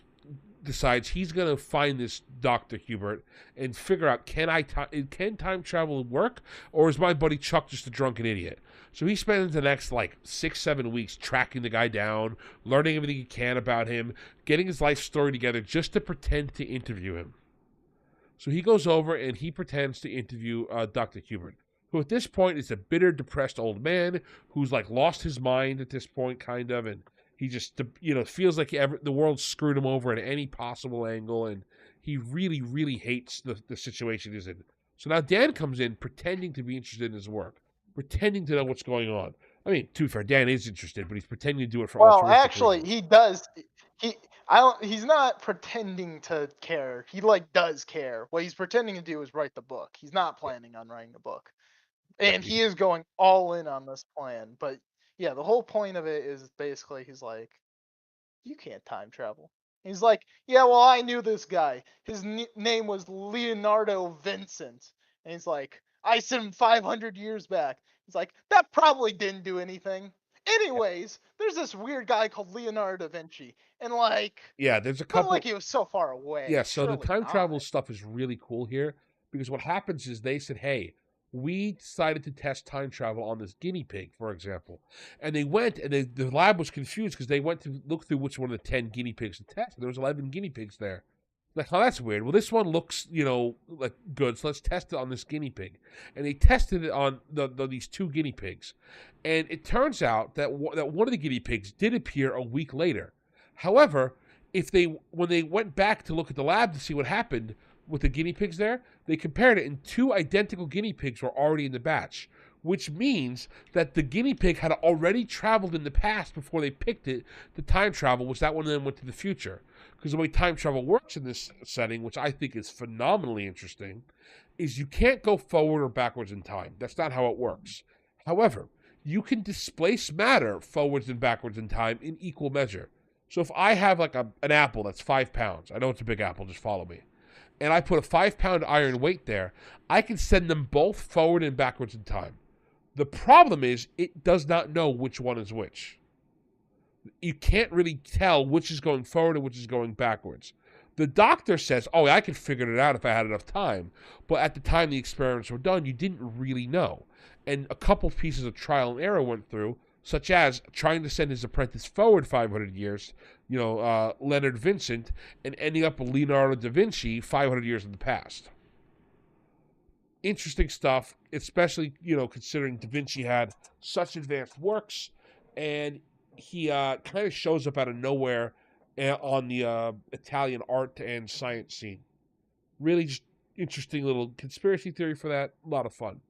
decides he's gonna find this Dr. Hubert and figure out can time travel work, or is my buddy Chuck just a drunken idiot? So he spends the next like 6-7 weeks tracking the guy down, learning everything he can about him, getting his life story together just to pretend to interview him. So he goes over and he pretends to interview Dr. Hubert, who at this point is a bitter, depressed old man who's like lost his mind at this point, kind of, and he just, feels like the world screwed him over at any possible angle, and he really, really hates the situation he's in. So now Dan comes in pretending to be interested in his work, pretending to know what's going on. I mean, to be fair, Dan is interested, but he's pretending to do it for altruistic actually, reasons. he does. He's not pretending to care. He does care. What he's pretending to do is write the book. He's not planning on writing the book. And he is going all in on this plan. But yeah, the whole point of it is basically he's like, you can't time travel. He's like, yeah, well, I knew this guy. His name was Leonardo Vincent. And he's like, I sent him 500 years back. He's like, that probably didn't do anything. Anyways, there's this weird guy called Leonardo da Vinci. And there's a couple. He was so far away. Yeah, so the Surely time not. travel stuff is really cool here because what happens is they said, hey, we decided to test time travel on this guinea pig, for example. And they went, and the lab was confused because they went to look through which one of the 10 guinea pigs to test. And there was 11 guinea pigs there. Like, oh, that's weird. Well, this one looks, like good, so let's test it on this guinea pig. And they tested it on these 2 guinea pigs. And it turns out that one of the guinea pigs did appear a week later. However, when they went back to look at the lab to see what happened with the guinea pigs there, they compared it, and 2 identical guinea pigs were already in the batch, which means that the guinea pig had already traveled in the past before they picked it to time travel, which that one then went to the future. Because the way time travel works in this setting, which I think is phenomenally interesting, is you can't go forward or backwards in time. That's not how it works. However, you can displace matter forwards and backwards in time in equal measure. So if I have like an apple that's 5 pounds, I know it's a big apple, just follow me, and I put a 5-pound iron weight there, I can send them both forward and backwards in time. The problem is it does not know which one is which. You can't really tell which is going forward and which is going backwards. The doctor says, oh, I could figure it out if I had enough time. But at the time the experiments were done, you didn't really know. And a couple pieces of trial and error went through, such as trying to send his apprentice forward 500 years, Leonard Vincent, and ending up with Leonardo da Vinci 500 years in the past. Interesting stuff, especially, considering Da Vinci had such advanced works, and he kind of shows up out of nowhere on the Italian art and science scene. Really just interesting little conspiracy theory for that. A lot of fun.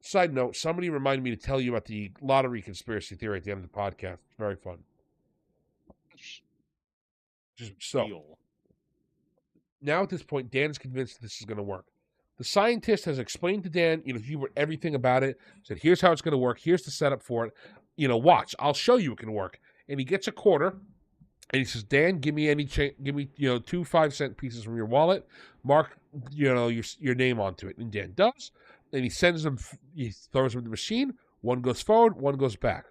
Side note, somebody reminded me to tell you about the lottery conspiracy theory at the end of the podcast. It's very fun. Now at this point, Dan's convinced this is going to work. The scientist has explained to Dan, Hubert, everything about it. Said, here's how it's going to work. Here's the setup for it. Watch. I'll show you it can work. And he gets a quarter, and he says, Dan, give me 2 5-cent pieces from your wallet. Mark, your name onto it. And Dan does. And he sends them. He throws them in the machine. One goes forward. One goes back.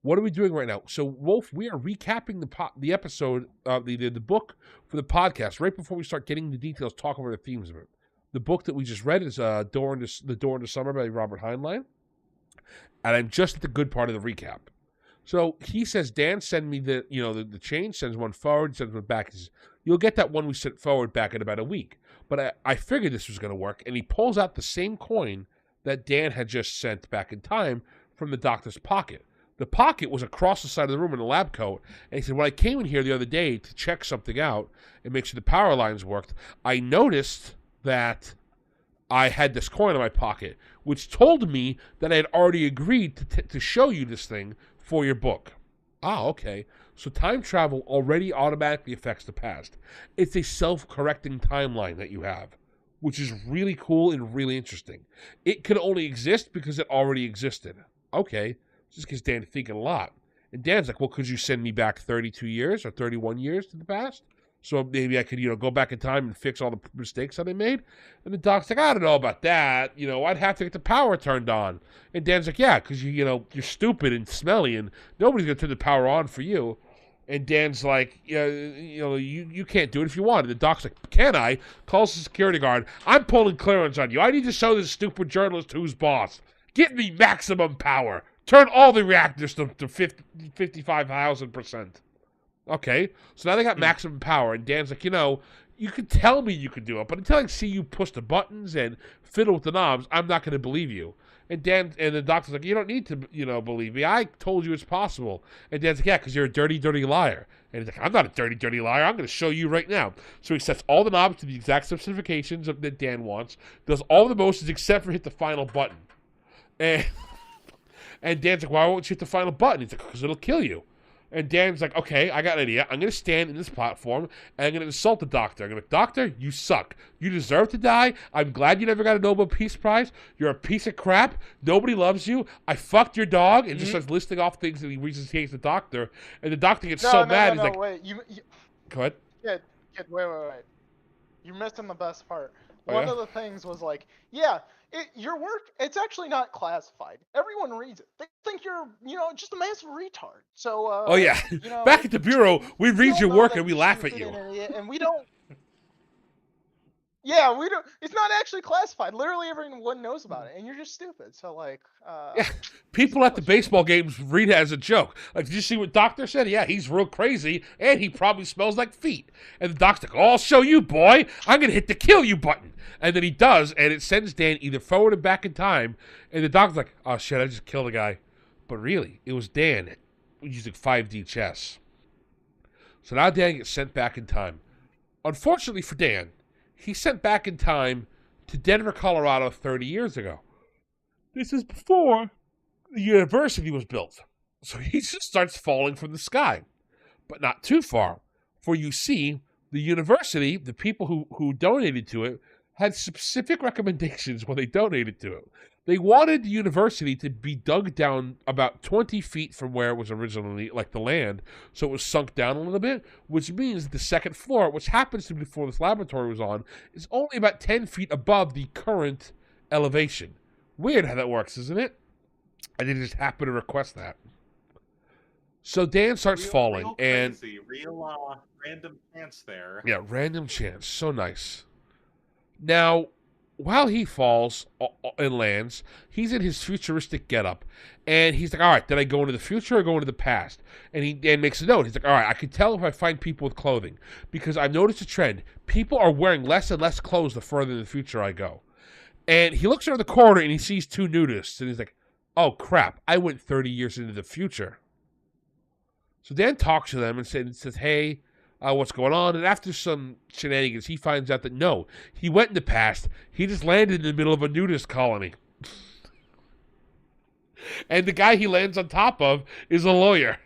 What are we doing right now? So, Wolf, we are recapping the episode, the book for the podcast right before we start getting the details, talk over the themes of it. The book that we just read is The Door into Summer by Robert Heinlein. And I'm just at the good part of the recap. So he says, Dan, send me the change, sends one forward, sends one back. He says, you'll get that one we sent forward back in about a week. But I figured this was going to work. And he pulls out the same coin that Dan had just sent back in time from the doctor's pocket. The pocket was across the side of the room in the lab coat. And he said, when I came in here the other day to check something out and make sure the power lines worked, I noticed that I had this coin in my pocket, which told me that I had already agreed to show you this thing for your book. Ah, okay. So time travel already automatically affects the past. It's a self-correcting timeline that you have, which is really cool and really interesting. It could only exist because it already existed. Okay. Just because Dan's thinking a lot. And Dan's like, well, could you send me back 32 years or 31 years to the past? So maybe I could, go back in time and fix all the mistakes that I made. And the doc's like, I don't know about that. I'd have to get the power turned on. And Dan's like, yeah, because you're stupid and smelly, and nobody's gonna turn the power on for you. And Dan's like, you can't do it if you want. And the doc's like, can I? Calls the security guard. I'm pulling clearance on you. I need to show this stupid journalist who's boss. Give me maximum power. Turn all the reactors to 55,000%. Okay, so now they got maximum power, and Dan's like, you could tell me you could do it, but until I see you push the buttons and fiddle with the knobs, I'm not going to believe you. And the doctor's like, you don't need to, believe me. I told you it's possible. And Dan's like, yeah, because you're a dirty, dirty liar. And he's like, I'm not a dirty, dirty liar. I'm going to show you right now. So he sets all the knobs to the exact specifications that Dan wants, does all the motions except for hit the final button. And Dan's like, why won't you hit the final button? He's like, because it'll kill you. And Dan's like, okay, I got an idea. I'm going to stand in this platform, and I'm going to insult the doctor. I'm going to be like, doctor, you suck. You deserve to die. I'm glad you never got a Nobel Peace Prize. You're a piece of crap. Nobody loves you. I fucked your dog. And just starts listing off things that he reasons he hates the doctor. And the doctor gets mad. He's like, wait. Go ahead. Kid, wait. You're missing the best part. Oh, One yeah? of the things was like, your work, it's actually not classified. Everyone reads it. They think you're, just a massive retard. So, oh, yeah. Back at the Bureau, we read your work and we laugh at you. And we don't. Yeah, we don't. It's not actually classified. Literally everyone knows about it, and you're just stupid. So, like, yeah, people at the baseball games read it as a joke. Like, did you see what doctor said? Yeah, he's real crazy, and he probably smells like feet. And the doctor's like, oh, I'll show you, boy. I'm going to hit the kill you button. And then he does, and it sends Dan either forward or back in time. And the doctor's like, oh, shit, I just killed a guy. But really, it was Dan using 5D chess. So now Dan gets sent back in time. Unfortunately for Dan, he's sent back in time to Denver, Colorado 30 years ago. This is before the university was built. So he just starts falling from the sky. But not too far. For you see, the university, the people who donated to it, had specific recommendations when they donated to it. They wanted the university to be dug down about 20 feet from where it was originally, like the land, so it was sunk down a little bit, which means the second floor, which happens to be before this laboratory was on, is only about 10 feet above the current elevation. Weird how that works, isn't it? I didn't just happen to request that. So Dan starts falling, real and crazy. Real random chance there. yeah, random chance, so nice. Now, while he falls and lands, he's in his futuristic getup, and he's like, all right, did I go into the future or go into the past? And he makes a note. He's like, all right, I can tell if I find people with clothing, because I've noticed a trend. People are wearing less and less clothes the further in the future I go. And he looks around the corner, and he sees two nudists, and he's like, oh, crap, I went 30 years into the future. So Dan talks to them and says, hey, what's going on? And after some shenanigans, he finds out that no, he went in the past. He just landed in the middle of a nudist colony. And the guy he lands on top of is a lawyer.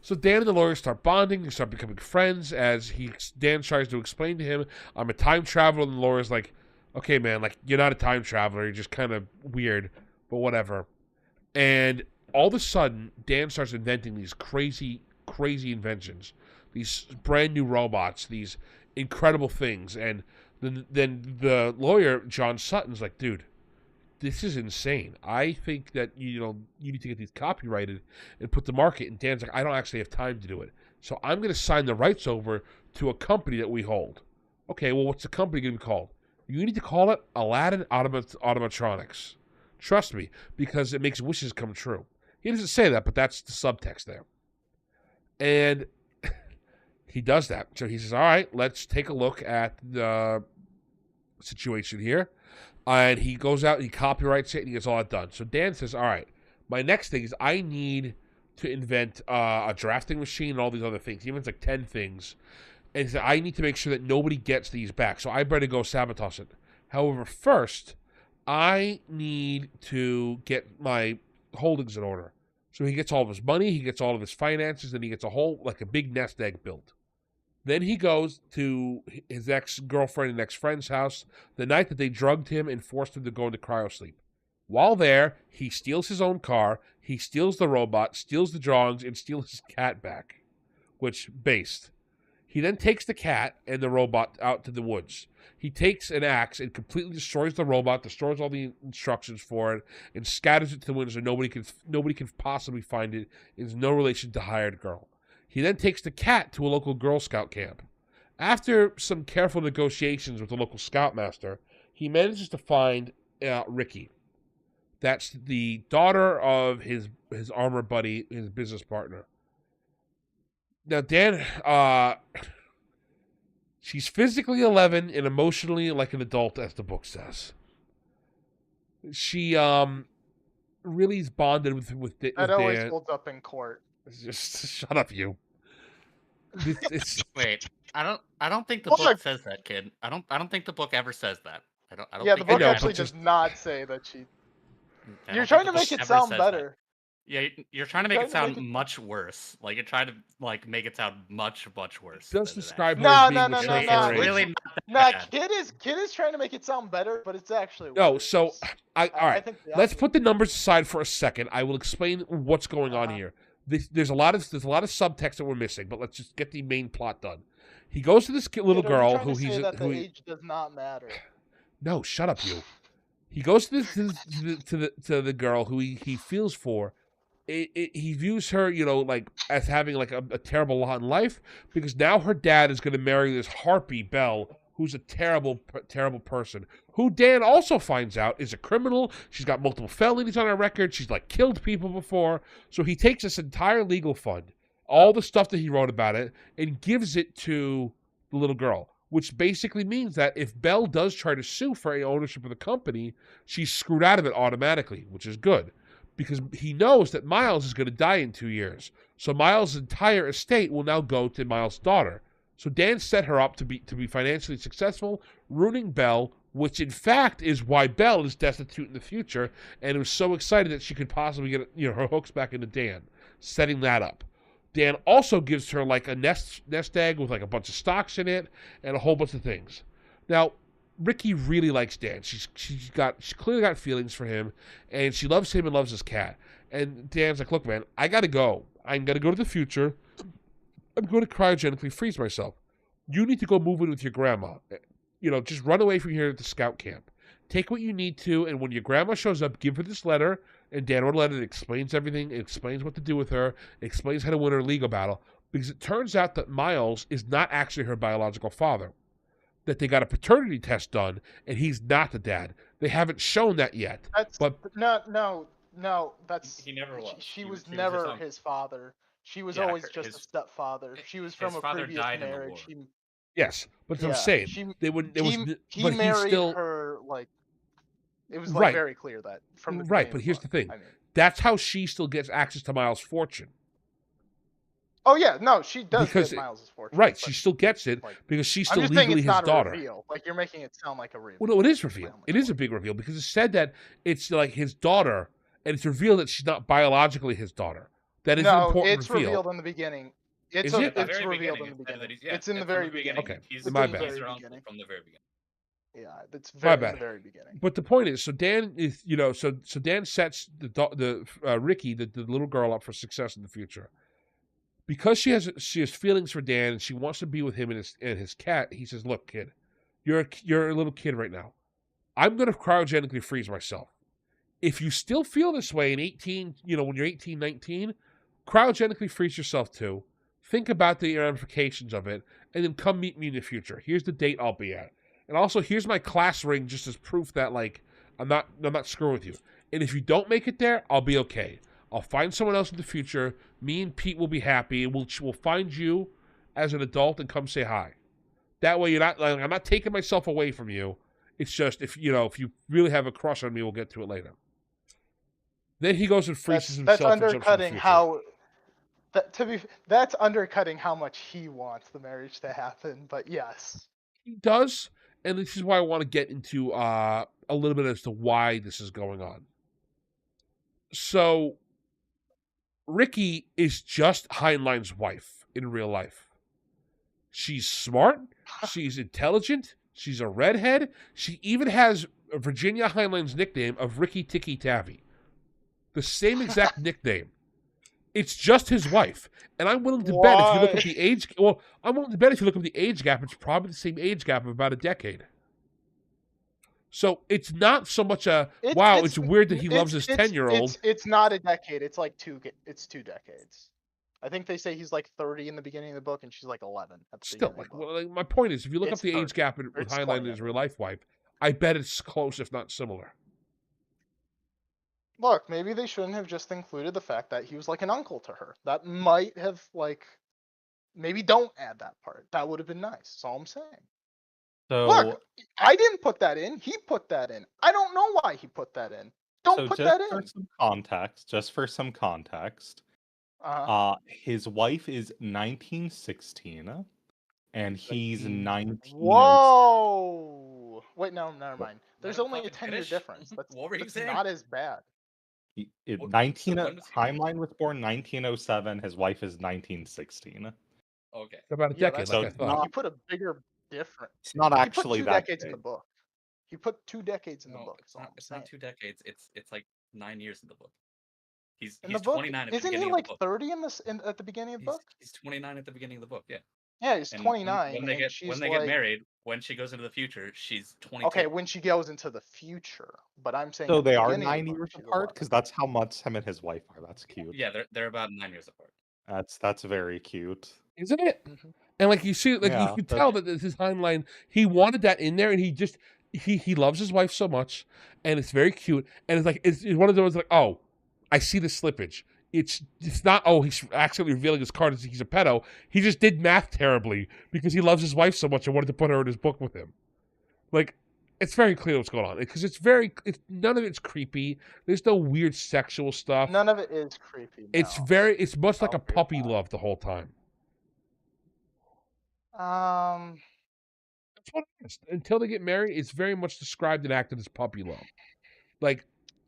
So Dan and the lawyer start bonding. They start becoming friends as Dan tries to explain to him, I'm a time traveler. And the lawyer's like, okay, man, like, you're not a time traveler. You're just kind of weird, but whatever. And all of a sudden, Dan starts inventing these crazy inventions, these brand new robots, these incredible things. And then the lawyer, John Sutton's like, dude, this is insane. I think that, you need to get these copyrighted and put to market. And Dan's like, I don't actually have time to do it. So I'm going to sign the rights over to a company that we hold. Okay, well, what's the company going to be called? You need to call it Aladdin Automatronics. Trust me, because it makes wishes come true. He doesn't say that, but that's the subtext there. And he does that. So he says, all right, let's take a look at the situation here. And he goes out and he copyrights it and he gets all that done. So Dan says, all right, my next thing is I need to invent a drafting machine and all these other things. He invents like 10 things. And he said, I need to make sure that nobody gets these back. So I better go sabotage it. However, first, I need to get my holdings in order. So he gets all of his money, he gets all of his finances, and he gets a big nest egg built. Then he goes to his ex-girlfriend and ex-friend's house the night that they drugged him and forced him to go into cryosleep. While there, he steals his own car, he steals the robot, steals the drawings, and steals his cat back, which, based. He then takes the cat and the robot out to the woods. He takes an axe and completely destroys the robot, destroys all the instructions for it, and scatters it to the winds so nobody can possibly find it. It is no relation to Hired Girl. He then takes the cat to a local Girl Scout camp. After some careful negotiations with the local scoutmaster, he manages to find Ricky. That's the daughter of his armor buddy, his business partner. Now, Dan, she's physically 11 and emotionally like an adult, as the book says. She really is bonded with That always Dan. holds up in court. Just shut up, you. Wait, I don't think the Look. book says that, kid. I don't think the book ever says that. I don't Yeah, the think book know, actually but does just- not say that she. I You're don't trying think to the make book it ever sound says that. better. Yeah, you're trying to You're make it trying to sound make much worse. Like you're trying to make it sound much worse. It does than it describe her No, as being no, no, no, mature no. for her It's age. really not that Nah, bad. kid is trying to make it sound better, but it's actually No, worse. so all I right. think the Let's opposite. put the numbers aside for a second. I will explain what's going on here. There's a lot of subtext that we're missing, but let's just get the main plot done. He goes to this little Kid, are you girl trying who to say he's that who the he, age does not matter. no, shut up, you. He goes to the girl who he feels for. He views her, like as having like a terrible lot in life because now her dad is going to marry this harpy Belle, who's a terrible person. Who Dan also finds out is a criminal. She's got multiple felonies on her record. She's like killed people before. So he takes this entire legal fund, all the stuff that he wrote about it, and gives it to the little girl. Which basically means that if Belle does try to sue for ownership of the company, she's screwed out of it automatically, which is good. Because he knows that Miles is going to die in 2 years. So Miles' entire estate will now go to Miles' daughter. So Dan set her up to be financially successful, ruining Belle, which in fact is why Belle is destitute in the future, and was so excited that she could possibly get her hooks back into Dan, setting that up. Dan also gives her like a nest egg with like a bunch of stocks in it and a whole bunch of things. Now, Ricky really likes Dan. She's clearly got feelings for him, and she loves him and loves his cat. And Dan's like, look, man, I gotta go. I'm gonna go to the future. I'm going to cryogenically freeze myself. You need to go move in with your grandma. Just run away from here at the scout camp. Take what you need to, and when your grandma shows up, give her this letter. And Dan wrote a letter that explains everything. It explains what to do with her. It explains how to win her legal battle. Because it turns out that Miles is not actually her biological father. That they got a paternity test done, and he's not the dad. They haven't shown that yet. That's But no. That's He never was. She He was was never just on- his father. She was Yeah, always her- just his- a stepfather. She was from his a father previous died in the marriage. war. yes, but Yeah, I'm saying she- they would. It he was, he but he's married still her like. It was like Right. very clear that from the Right, beginning but of here's book, the thing. I mean, That's how she still gets access to Miles' fortune. oh yeah, no, she does Because get Miles' fortune. Right, but she still gets it like, because she's I'm still just saying legally it's his not daughter. a reveal. Like you're making it sound like a reveal. Well, no, it is That's my revealed. only It is a point. big reveal because it's said that it's like his daughter, and it's revealed that she's not biologically his daughter. That is an No, important it's reveal. revealed in the beginning. It's Is a- it? At the it's very revealed beginning, in the it's said that beginning. he's- yeah, It's in the from very beginning. Okay, It's my in the bad. He's very around beginning. from the very beginning. Yeah, it's My very in bad. the very beginning. But the point is, so Dan is, so Dan sets Ricky, the little girl, up for success in the future. Because she has feelings for Dan and she wants to be with him and his cat. He says, "Look, kid, you're a little kid right now. I'm going to cryogenically freeze myself. If you still feel this way in 18, when you're 18, 19, cryogenically freeze yourself too. Think about the ramifications of it, and then come meet me in the future. Here's the date I'll be at. And also, here's my class ring just as proof that, like, I'm not screwing with you. And if you don't make it there, I'll be okay. I'll find someone else in the future. Me and Pete will be happy, and we'll find you as an adult and come say hi. That way, you're not like I'm not taking myself away from you. It's just if you really have a crush on me, we'll get to it later." Then he goes and freezes That's himself. and jumps in the undercutting future. how. That's undercutting how much he wants the marriage to happen. But yes, He does, and this is why I want to get into a little bit as to why this is going on. So, Ricky is just Heinlein's wife in real life. She's smart. She's intelligent. She's a redhead. She even has Virginia Heinlein's nickname of Ricky Ticky Tavi. The same exact nickname. It's just his wife. And I'm willing to bet if you look at the age... Well, I'm willing to bet if you look at the age gap, it's probably the same age gap of about a decade. So it's not so much it's weird that he loves his 10-year-old. It's not a decade. It's like it's 2 decades. I think they say he's like 30 in the beginning of the book, and she's like 11 at the Still, beginning of the book. like, my point is, if you look up It's the age 30. gap with It's Heinlein 20, and I his think. real life wife, I bet it's close, if not similar. Look, maybe they shouldn't have just included the fact that he was like an uncle to her. That might have maybe don't add that part. That would have been nice. That's all I'm saying. So Look, I didn't put that in. He put that in. I don't know why he put that in. Don't put just that for in. some context, his wife is 1916 and he's 1906. Whoa! Wait, no, never mind. There's Let him only a fucking 10-year finish. difference. What were you That's saying? not as bad. He, What- 19 so when was he born? Heinlein was born 1907. His wife is 1916. Okay. It's about a Yeah, decade, that's like I it's thought. he put a bigger difference. It's not He put actually 2 that decades in the big. book. He put 2 decades in the No, book. it's That's all not. I'm It's saying. not 2 decades. It's like 9 years in the book. He's In the book, 29 at the isn't he beginning of the like book. 30 at the beginning of the book? He's 29 at the beginning of the book. Yeah. Yeah, he's And 29, when they and get she's get married, when she goes into the future, she's 22. okay, when she goes into the future. But I'm saying So at the they are beginning of the 9 book, years she's apart 11. because that's how much him and his wife are. That's cute. Yeah, they're about 9 years apart. That's very cute. Isn't it? Mhm. And like you see, like you Yeah, can that's- tell that this is Heinlein. He wanted that in there, and he loves his wife so much, and it's very cute. And it's like it's one of those like, oh, I see the slippage. It's not he's accidentally revealing his card as he's a pedo. He just did math terribly because he loves his wife so much and wanted to put her in his book with him. Like it's very clear what's going on because it's none of it's creepy. There's no weird sexual stuff. None of it is creepy. It's No. it's much like I'll a agree with puppy that. love the whole time. That's what it is. Until they get married, it's very much described and acted as puppy love. Like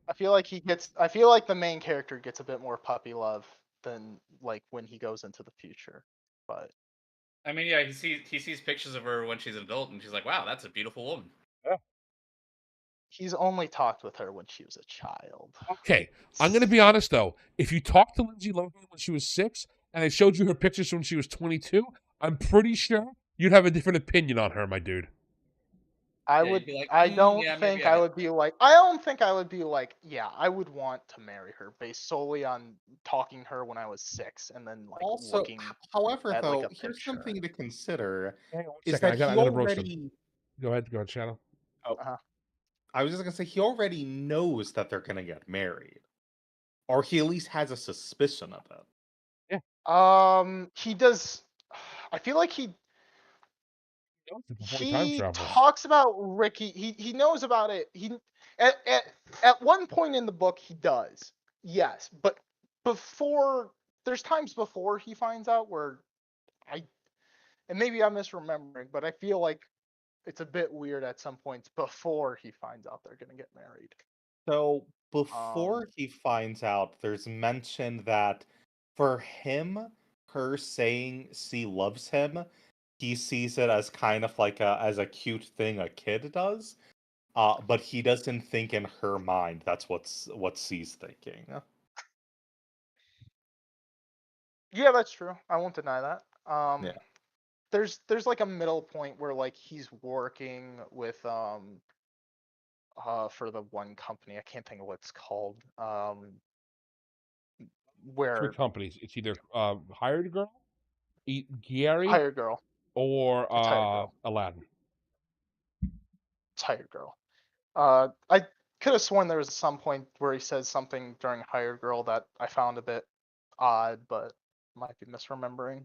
I feel like the main character gets a bit more puppy love than like when he goes into the future. But I mean, yeah, he sees pictures of her when she's an adult, and she's like, "Wow, that's a beautiful woman." he's only talked with her when she was a child. okay, I'm gonna be honest though. If you talked to Lindsay Lohan when she was 6 and they showed you her pictures when she was 22, I'm pretty sure you'd have a different opinion on her, my dude. I Yeah, would. you'd be like, I don't yeah, think maybe I I get would be like. I don't think I would be like. Yeah, I would want to marry her based solely on talking to her when I was 6, and then like Also, looking however, at like though, a here's picture. something to consider: Hang on one is second, that I he gotta roast him. already. Go ahead, Shadow. I was just gonna say he already knows that they're gonna get married, or he at least has a suspicion of it. He does. I feel like he Before he time he travels. talks about Ricky. He knows about it. At, at at one point in the book he does. Yes, but before there's times before he finds out where and maybe I'm misremembering, but I feel like it's a bit weird at some points before he finds out they're gonna get married. So before he finds out, there's mention that for him, her saying she loves him, he sees it as kind of like a cute thing a kid does. But he doesn't think in her mind that's what she's thinking. Yeah, that's true. I won't deny that. Yeah. There's like a middle point where like he's working with for the one company. I can't think of what it's called. 3 Where companies. It's either Hired Girl, Gary, Hired Girl. or It's Hired Girl. Aladdin. It's Hired Girl. I could have sworn there was some point where he says something during Hired Girl that I found a bit odd, but might be misremembering.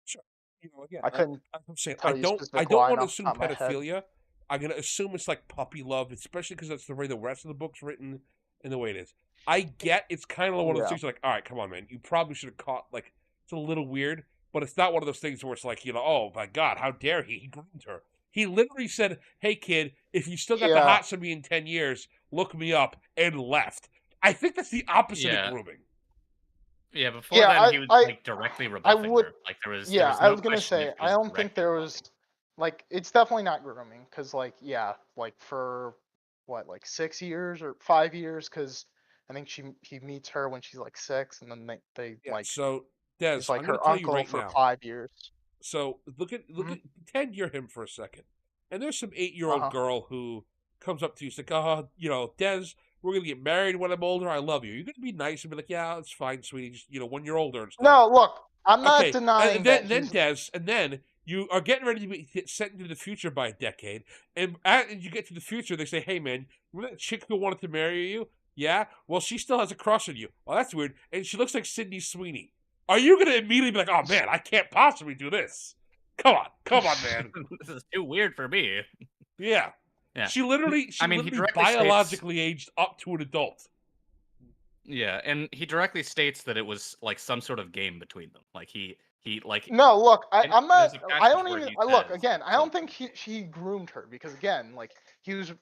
Sure. You know, again, I couldn't I'm saying tell I you don't specific want line to off the assume top of my head. pedophilia. I'm gonna assume it's like puppy love, especially because that's the way the rest of the book's written and the way it is. I get it's kind of one of those Yeah. things like, all right, come on, man, you probably should have caught like it's a little weird, but it's not one of those things where it's like, oh my god, how dare he? He groomed her. He literally said, "Hey kid, if you still got the Yeah. hots of me in 10 years, look me up," and left. I think that's the opposite Yeah. of grooming. Yeah, before Yeah, then he was like directly rebuffing would- her. Like there was Yeah, no I was gonna question say if he I was don't think directly there rebuffing. was like it's definitely not grooming because like yeah like for what like 6 years or 5 years because I think he meets her when she's like 6 and then they Yeah. like So Des, he's like I'm gonna her tell you uncle right for now. 5 years. So look at pretend you're him for a second, and there's some 8-year-old Uh-huh. girl who comes up to you, and like, "Oh, Des, we're gonna get married when I'm older. I love you." You're gonna be nice and be like, "Yeah, it's fine, sweetie. Just when you're older and stuff." No, look, I'm not Okay, denying and that then he's Des, and then You are getting ready to get sent into the future by a decade, and you get to the future, they say, "Hey, man, remember that chick who wanted to marry you? Yeah? Well, she still has a crush on you. Well, that's weird. And she looks like Sydney Sweeney. Are you going to immediately be like, oh, man, I can't possibly do this? Come on, man. This is too weird for me. Yeah. Yeah. She literally he directly states- biologically aged up to an adult. Yeah, and he directly states that it was like some sort of game between them. Like he like No, look, and I'm there's not. a I passage don't where even. he Look says, again. I don't think she groomed her because again, like he was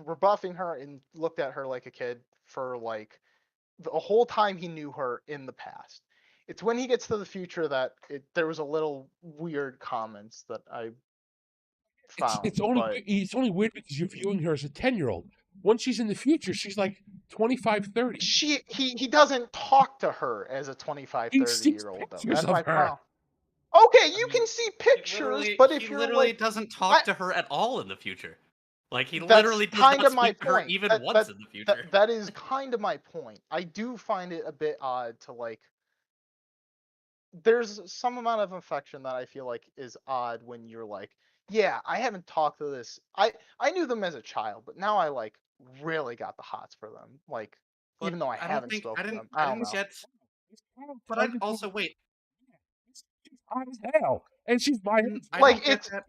rebuffing her and looked at her like a kid for like the whole time he knew her in the past. It's when he gets to the future that there was a little weird comments that I found. It's only weird because you're viewing her as a 10-year-old. Once she's in the future, she's like 25, 30. He doesn't talk to her as a 25, He 30 sees year old though. pictures That's of my her. problem. Okay, you can see pictures, but if he you're literally like, doesn't talk to her at all in the future. Like he that's literally does kind not of my speak to her point. even once in the future. That is kind of my point. I do find it a bit odd to like. There's some amount of affection that I feel like is odd when you're like, yeah, I haven't talked to this. I knew them as a child, but now I like really got the hots for them. Like, But even though I I don't haven't think spoken to them, I I don't didn't know. get. But I also wait. She's hot as hell, and she's my I Like, don't get it's- that.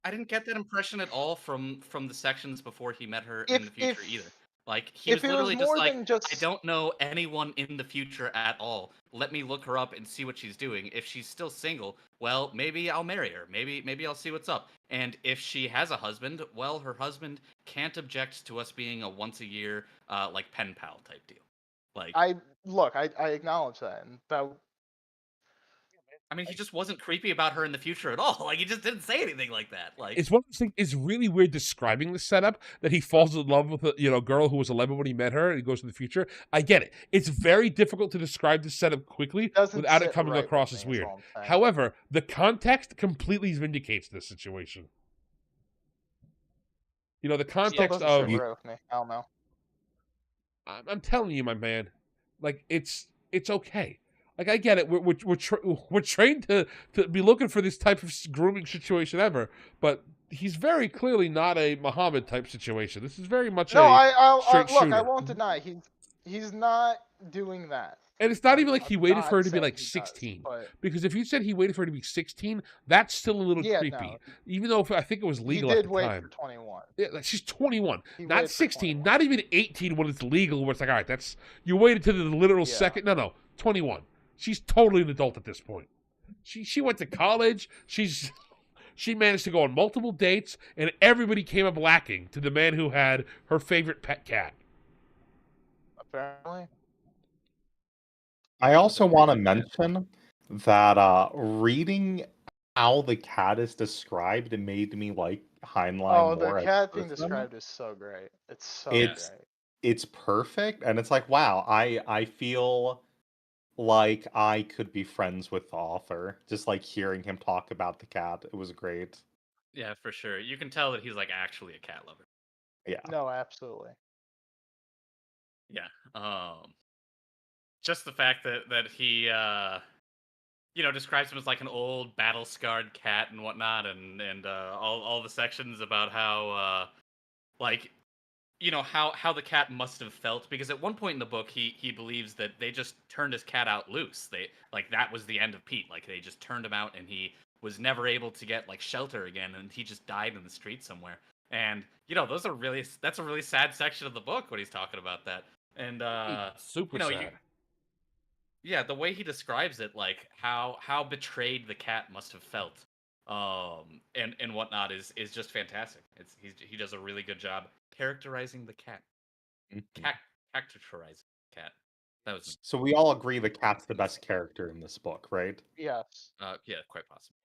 I didn't get that impression at all from the sections before he met her in If the future if either. Like he if was it was literally just more like, than just I don't know anyone in the future at all. Let me look her up and see what she's doing. If she's still single, well, maybe I'll marry her. Maybe I'll see what's up. And if she has a husband, well, her husband can't object to us being a once a year like pen pal type deal. Like I acknowledge that, and that I mean, he just wasn't creepy about her in the future at all. Like he just didn't say anything like that. Like It's one of those things. It's really weird describing the setup that he falls in love with a girl who was 11 when he met her, and he goes to the future. I get it. It's very difficult to describe the setup quickly doesn't without it sit coming right across with as me, is weird. all I'm saying. However, the context completely vindicates this situation. The Still context doesn't of sit right with me. I don't know. I'm telling you, my man, like it's okay. Like I get it. We're trained to be looking for this type of grooming situation ever, but he's very clearly not a Muhammad type situation. This is very much No, a straight look. shooter. I won't deny he's not doing that. And it's not even like he I'm waited for her not to be saying like he does, 16. but Because if you said he waited for her to be 16, that's still a little yeah, creepy. no, Even though I think it was he legal did at the wait time. for 21. Yeah, like she's 21, He not waited for 16, 21. not even 18 when it's legal. Where it's like, all right, that's you waited to the literal Yeah. second. No, 21. She's totally an adult at this point. She went to college. She managed to go on multiple dates, and everybody came up lacking to the man who had her favorite pet cat. Apparently, I also want to mention that reading how the cat is described, it made me like Heinlein the more. as a cat being person. described is so great. It's so It's great. it's perfect, and it's like, wow, I feel like I could be friends with the author. Just like hearing him talk about the cat, it was great. yeah, for sure. You can tell that he's like actually a cat lover. Yeah. No, absolutely. Yeah. Just the fact that he describes him as like an old battle scarred cat and whatnot, and all the sections about how like how the cat must have felt, because at one point in the book he believes that they just turned his cat out loose. They like that was the end of Pete. Like they just turned him out and he was never able to get like shelter again, and he just died in the street somewhere. And that's a really sad section of the book when he's talking about that. And Super sad. yeah, the way he describes it, like how betrayed the cat must have felt, and whatnot is just fantastic. He does a really good job characterizing the cat. Characterizing the cat. That was So we all agree the cat's the best character in this book, right? Yes, yeah, quite possible.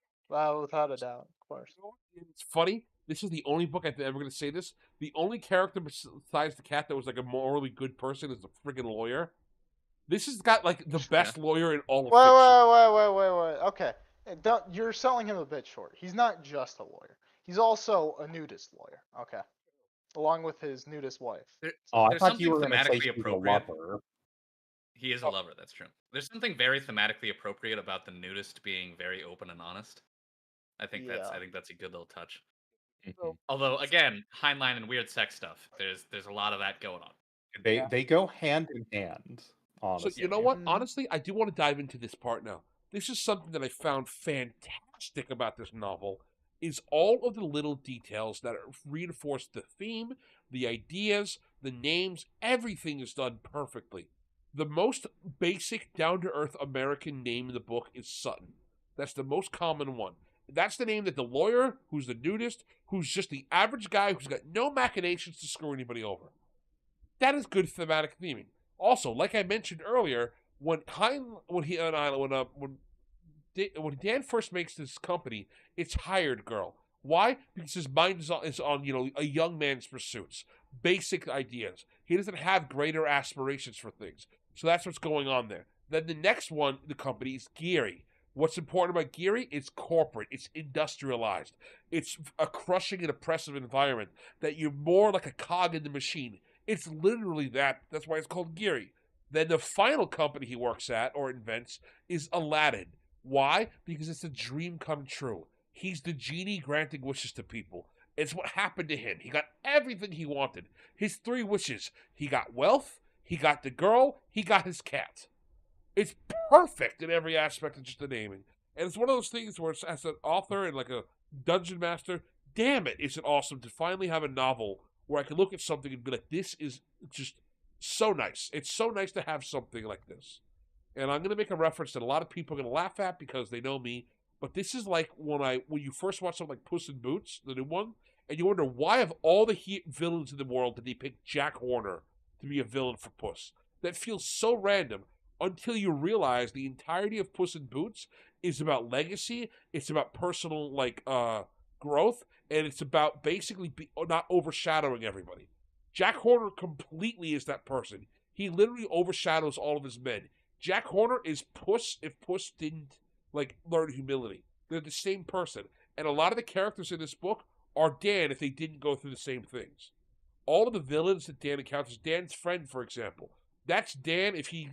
without a doubt, of course. It's funny. This is the only book I'm ever going to say this. The only character besides the cat that was like a morally good person is the friggin' lawyer. This has got like the best lawyer in all of fiction. Wait. Okay, you're selling him a bit short. He's not just a lawyer. He's also a nudist lawyer. Okay, along with his nudist wife. I There's thought you something were going to say thematically he's a appropriate. lover. He is a lover, that's true. There's something very thematically appropriate about the nudist being very open and honest. I think Yeah. that's a good little touch. Mhm. Although again, Heinlein and weird sex stuff. There's a lot of that going on. They go hand in hand, So honestly. you know what? Mhm. Honestly, I do want to dive into this part now. This is something that I found fantastic about this novel is all of the little details that reinforce the theme, the ideas, the names, everything is done perfectly. The most basic down-to-earth American name in the book is Sutton. That's the most common one. That's the name that the lawyer, who's the nudist, who's just the average guy who's got no machinations to screw anybody over. That is good thematic theming. Also, like I mentioned earlier, when when Dan first makes this company, it's hired girl. Why? Because his mind is on a young man's pursuits, basic ideas. He doesn't have greater aspirations for things. So that's what's going on there. Then the next one, the company is Geary. What's important about Geary? It's corporate. It's industrialized. It's a crushing and oppressive environment that you're more like a cog in the machine. It's literally that. That's why it's called Geary. Then the final company he works at or invents is Aladdin. Why? Because it's a dream come true. He's the genie granting wishes to people. It's what happened to him. He got everything he wanted. His three wishes. He got wealth, he got the girl, he got his cat. It's perfect in every aspect of just the naming. And it's one of those things where, as an author and like a dungeon master, damn it, is it awesome to finally have a novel where I can look at something and be like, this is just so nice. It's so nice to have something like this. And I'm going to make a reference that a lot of people are going to laugh at because they know me. But this is like when you first watch something like Puss in Boots, the new one, and you wonder why of all the villains in the world did they pick Jack Horner to be a villain for Puss? That feels so random until you realize the entirety of Puss in Boots is about legacy. It's about personal growth, and it's about basically not overshadowing everybody. Jack Horner completely is that person. He literally overshadows all of his men. Jack Horner is Puss if Puss didn't learn humility. They're the same person. And a lot of the characters in this book are Dan if they didn't go through the same things. All of the villains that Dan encounters, Dan's friend, for example, that's Dan if he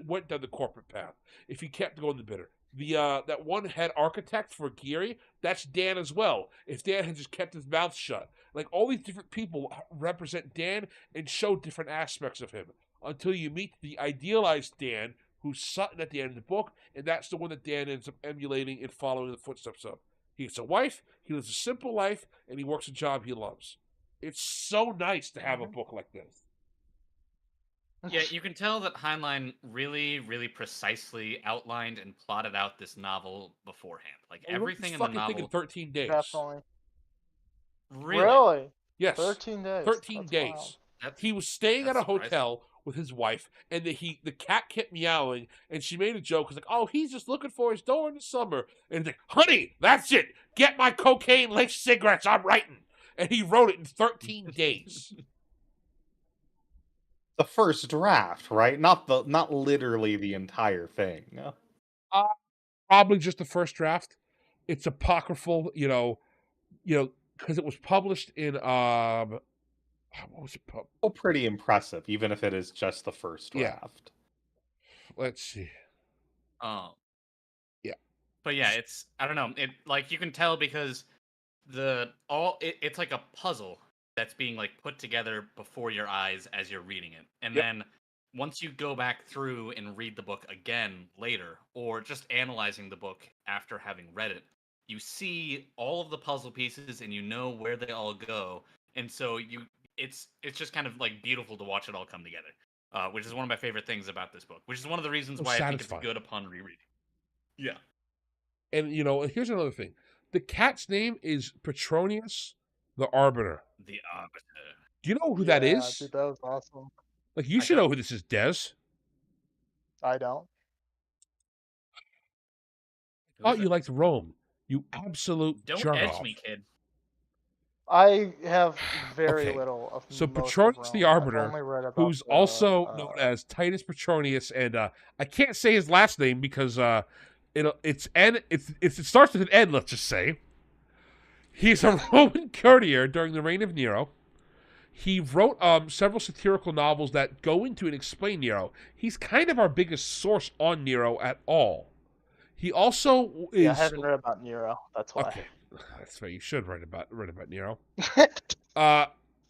went down the corporate path, if he kept going the bitter. That one head architect for Geary, that's Dan as well. If Dan had just kept his mouth shut, like all these different people represent Dan and show different aspects of him until you meet the idealized Dan, who's Sutton at the end of the book, and that's the one that Dan ends up emulating and following the footsteps of. He gets a wife, he lives a simple life, and he works a job he loves. It's so nice to have a book like this. Yeah, you can tell that Heinlein really, really precisely outlined and plotted out this novel beforehand. Like He wrote this everything in the fucking thing in novel, 13 days. Definitely. really. Really? Yes. 13 days. 13 That's days. wild. He was staying at that's a surprising. hotel with his wife, and the cat kept meowing, and she made a joke. It's like, oh, he's just looking for his door in the summer. And he's like, honey, that's it. Get my cocaine-laced cigarettes. I'm writing. And he wrote it in 13 days. The first draft, right? Not literally the entire thing. Probably just the first draft. It's apocryphal, because it was published in what was it? Oh, pretty impressive, even if it is just the first Yeah. draft. Let's see. Yeah. But yeah, it's I don't know. It like you can tell because it's like a puzzle that's being like put together before your eyes as you're reading it. And Yep. then once you go back through and read the book again later, or just analyzing the book after having read it, you see all of the puzzle pieces and you know where they all go. And so it's just kind of like beautiful to watch it all come together. Which is one of my favorite things about this book, which is one of the reasons why I think Satisfying. it's good upon rereading. Yeah. And here's another thing. The cat's name is Petronius the Arbiter. The Arbiter. Do you know who that Yeah, is? Dude, that was awesome. Like, you I should know don't. who this is, Des. I don't. Who Oh, is you it? liked Rome. You absolute Don't jerk edge off. me, kid. I have very Okay, little of So most of Petronius the Rome. I've Arbiter, only read about who's the, also known as Titus Petronius, and I can't say his last name because it starts with an N. Let's just say he's a Roman courtier during the reign of Nero. He wrote several satirical novels that go into and explain Nero. He's kind of our biggest source on Nero at all. He also is. Yeah, I haven't read about Nero. That's why. Okay, that's right. You should write about Nero.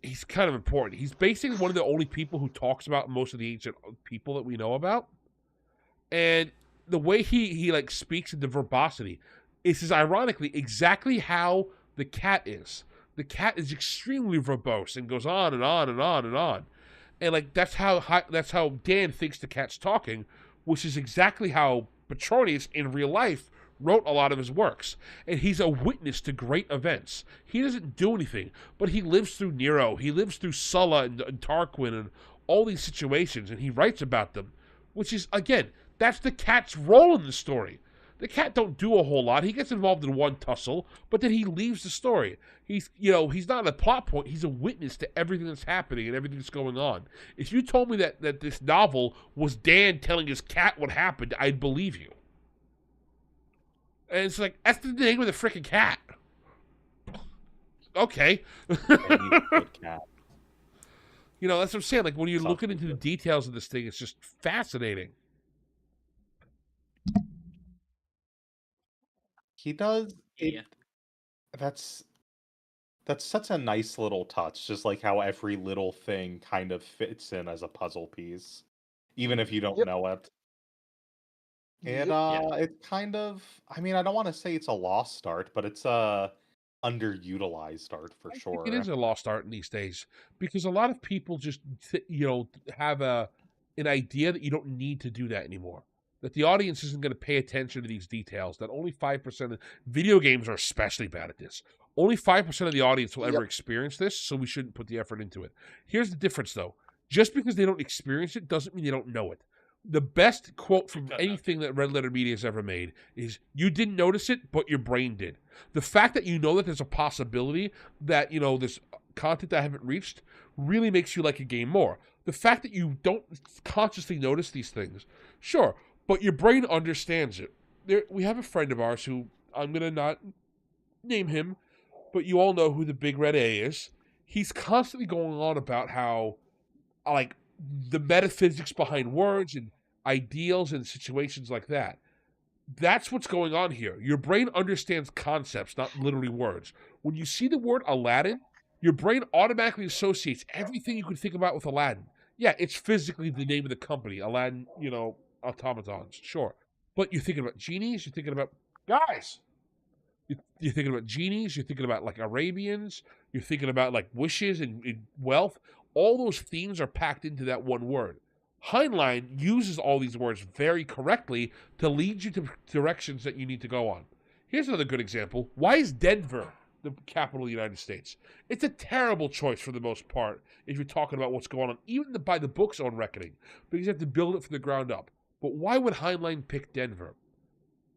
He's kind of important. He's basically one of the only people who talks about most of the ancient people that we know about, and the way he like speaks and the verbosity is ironically exactly how the cat is. The cat is extremely verbose and goes on and on and on and on, and like that's how Dan thinks the cat's talking, which is exactly how Petronius in real life wrote a lot of his works. And he's a witness to great events. He doesn't do anything, but he lives through Nero, he lives through Sulla and Tarquin and all these situations, and he writes about them, which is again, that's the cat's role in the story. The cat don't do a whole lot. He gets involved in one tussle, but then he leaves the story. He's not a plot point. He's a witness to everything that's happening and everything that's going on. If you told me that this novel was Dan telling his cat what happened, I'd believe you. And it's like, that's the name of the freaking cat. Okay. Cat. That's what I'm saying. Like, when you're looking into the details of this thing, it's just fascinating. He does it. Yeah. That's such a nice little touch, just like how every little thing kind of fits in as a puzzle piece, even if you don't Yep. know it. And Yep. it's kind of, I mean, I don't want to say it's a lost art, but it's a underutilized art for I think sure. it is a lost art in these days because a lot of people just have an idea that you don't need to do that anymore. That the audience isn't going to pay attention to these details. That only 5% of video games are especially bad at this. Only 5% of the audience will ever Yep. experience this, so we shouldn't put the effort into it. Here's the difference, though. Just because they don't experience it doesn't mean they don't know it. The best quote from anything that Red Letter Media has ever made is, "You didn't notice it, but your brain did." The fact that you know that there's a possibility that, there's content that I haven't reached really makes you like a game more. The fact that you don't consciously notice these things, sure, but your brain understands it. We have a friend of ours who, I'm going to not name him, but you all know who the Big Red A is. He's constantly going on about how, like, the metaphysics behind words and ideals and situations like that. That's what's going on here. Your brain understands concepts, not literally words. When you see the word Aladdin, your brain automatically associates everything you could think about with Aladdin. Yeah, it's physically the name of the company, Aladdin, automatons, sure. But you're thinking about genies, you're thinking about guys. You're thinking about genies, you're thinking about like Arabians, you're thinking about like wishes and wealth. All those themes are packed into that one word. Heinlein uses all these words very correctly to lead you to directions that you need to go on. Here's another good example. Why is Denver the capital of the United States? It's a terrible choice for the most part if you're talking about what's going on, even by the book's own reckoning, because you have to build it from the ground up. But why would Heinlein pick Denver?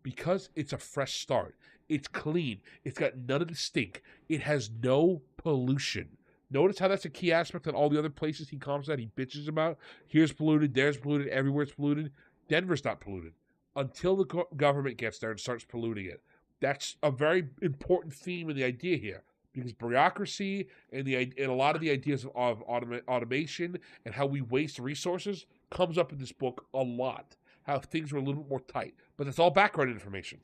Because it's a fresh start. It's clean. It's got none of the stink. It has no pollution. Notice how that's a key aspect that all the other places he comments at, he bitches about. Here's polluted, there's polluted, everywhere's polluted. Denver's not polluted until the government gets there and starts polluting it. That's a very important theme in the idea here, because bureaucracy and a lot of the ideas of automation and how we waste resources comes up in this book a lot. How things are a little bit more tight, but that's all background information.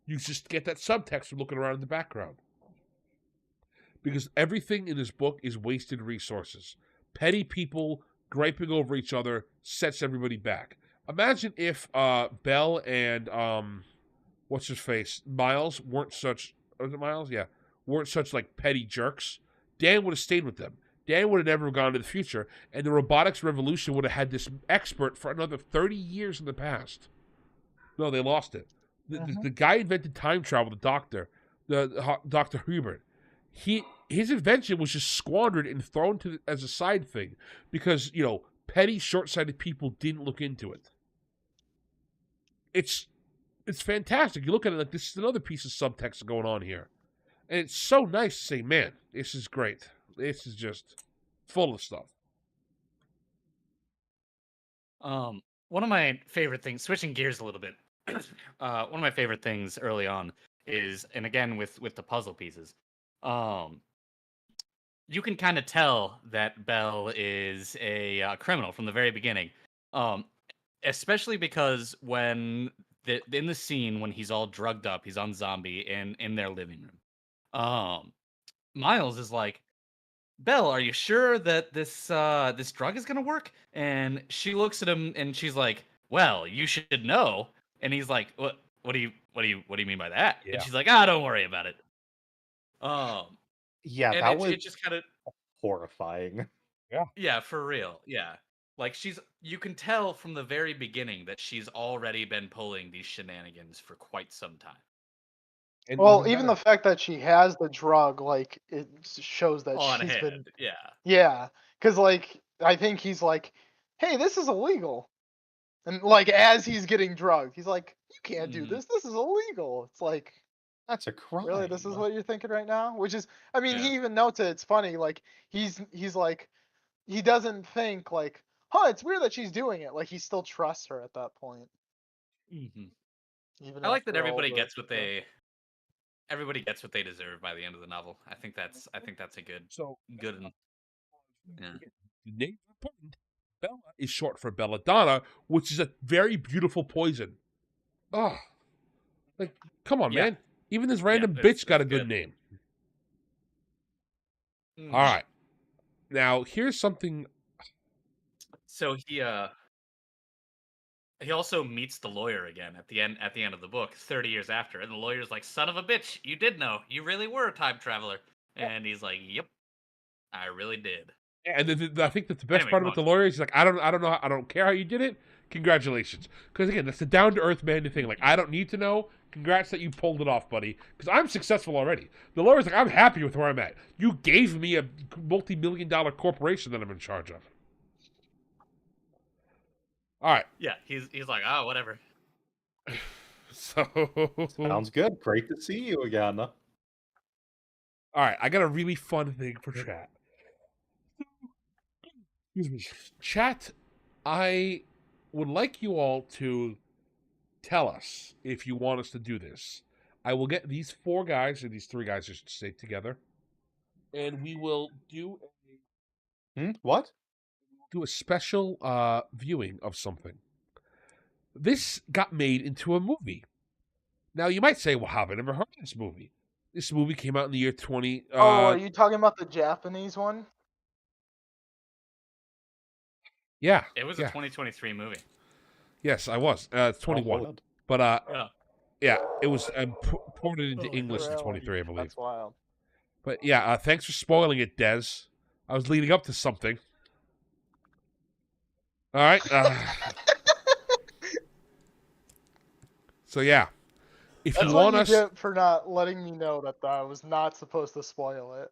You just get that subtext from looking around in the background. Because everything in this book is wasted resources. Petty people griping over each other sets everybody back. Imagine if Bell and what's his face, Miles weren't such. Was it Miles? Yeah, weren't such like petty jerks. Dan would have stayed with them. Dan would have never gone to the future, and the robotics revolution would have had this expert for another 30 years in the past. No, they lost it. The guy invented time travel, the doctor, Dr. Hubert. His invention was just squandered and thrown as a side thing because, petty, short-sighted people didn't look into it. It's fantastic. You look at it like this is another piece of subtext going on here. And it's so nice to say, man, this is great. This is just full of stuff. One of my favorite things, switching gears a little bit, one of my favorite things early on is, and again with the puzzle pieces, you can kind of tell that Bell is a criminal from the very beginning, especially because when in the scene when he's all drugged up, he's on zombie in their living room. Miles is like, Belle, are you sure that this drug is gonna work? And she looks at him and she's like, well, you should know. And he's like, what do you mean by that? Yeah. And she's like, ah, don't worry about it. Yeah, And that was it just kind of, horrifying. yeah, for real, yeah. Like you can tell from the very beginning that she's already been pulling these shenanigans for quite some time. And Well, even the fact that she has the drug, like, it shows that On she's hand, been. yeah. Yeah, because, like, I think he's like, hey, this is illegal. And, like, as he's getting drugged, he's like, you can't do Mhm. this. This is illegal. It's like, That's a crime. really, this is what you're thinking right now? Which is, I mean, Yeah. he even notes it. It's funny. Like, he's like, he doesn't think, like, huh, it's weird that she's doing it. Like, he still trusts her at that point. Mhm. Even I like that after all everybody the gets what stuff. everybody gets what they deserve by the end of the novel. I think that's a so good and yeah. the name is important. Bella is short for belladonna, which is a very beautiful poison. Oh, like, come on, Yeah. man. Even this random it's- bitch got a it's good good. name. Mhm. All right. Now, here's something. So he also meets the lawyer again at the end of the book 30 years after, and the lawyer's like, son of a bitch, you did know, you really were a time traveler. And he's like, yep, I really did. And I think that the best Anyway, part go about the on. lawyer is he's like, I don't know, I don't care how you did it. Congratulations, because again, that's the down to earth man thing. Like, I don't need to know. Congrats that you pulled it off, buddy. Because I'm successful already. The lawyer's like, I'm happy with where I'm at. You gave me a multi-million-dollar corporation that I'm in charge of. All right, Yeah, he's like, oh, whatever. so Sounds good. Great to see you again. all right, I got a really fun thing for chat. Excuse me, chat. I would like you all to tell us if you want us to do this. I will get these four guys, or these three guys, I should say, together, and we will do What? a special viewing of something. This got made into a movie. Now you might say, "Well, how have I never heard of this movie?" This movie came out in the year 20. Oh, are you talking about the Japanese one? Yeah, It was a 2023 movie. yes, I was. It's 21, Oh, but Yeah. yeah, it was ported into Oh, English in Really? 23, I believe. That's wild. But yeah, thanks for spoiling it, Des. I was leading up to something. All right. So yeah, if That's you what want you us, get for not letting me know that I was not supposed to spoil it.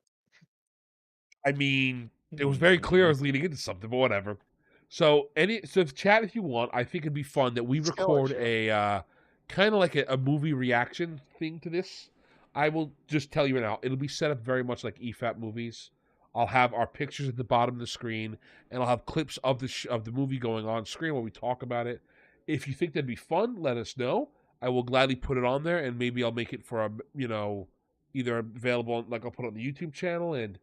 I mean, it was very clear I was leading into something, but whatever. So chat if you want. I think it'd be fun that we Let's kill it, record a kind of like a movie reaction thing to this. I will just tell you now, it'll be set up very much like EFAP movies. I'll have our pictures at the bottom of the screen, and I'll have clips of the movie going on screen where we talk about it. If you think that'd be fun, let us know. I will gladly put it on there, and maybe I'll make it for a either available like I'll put it on the YouTube channel and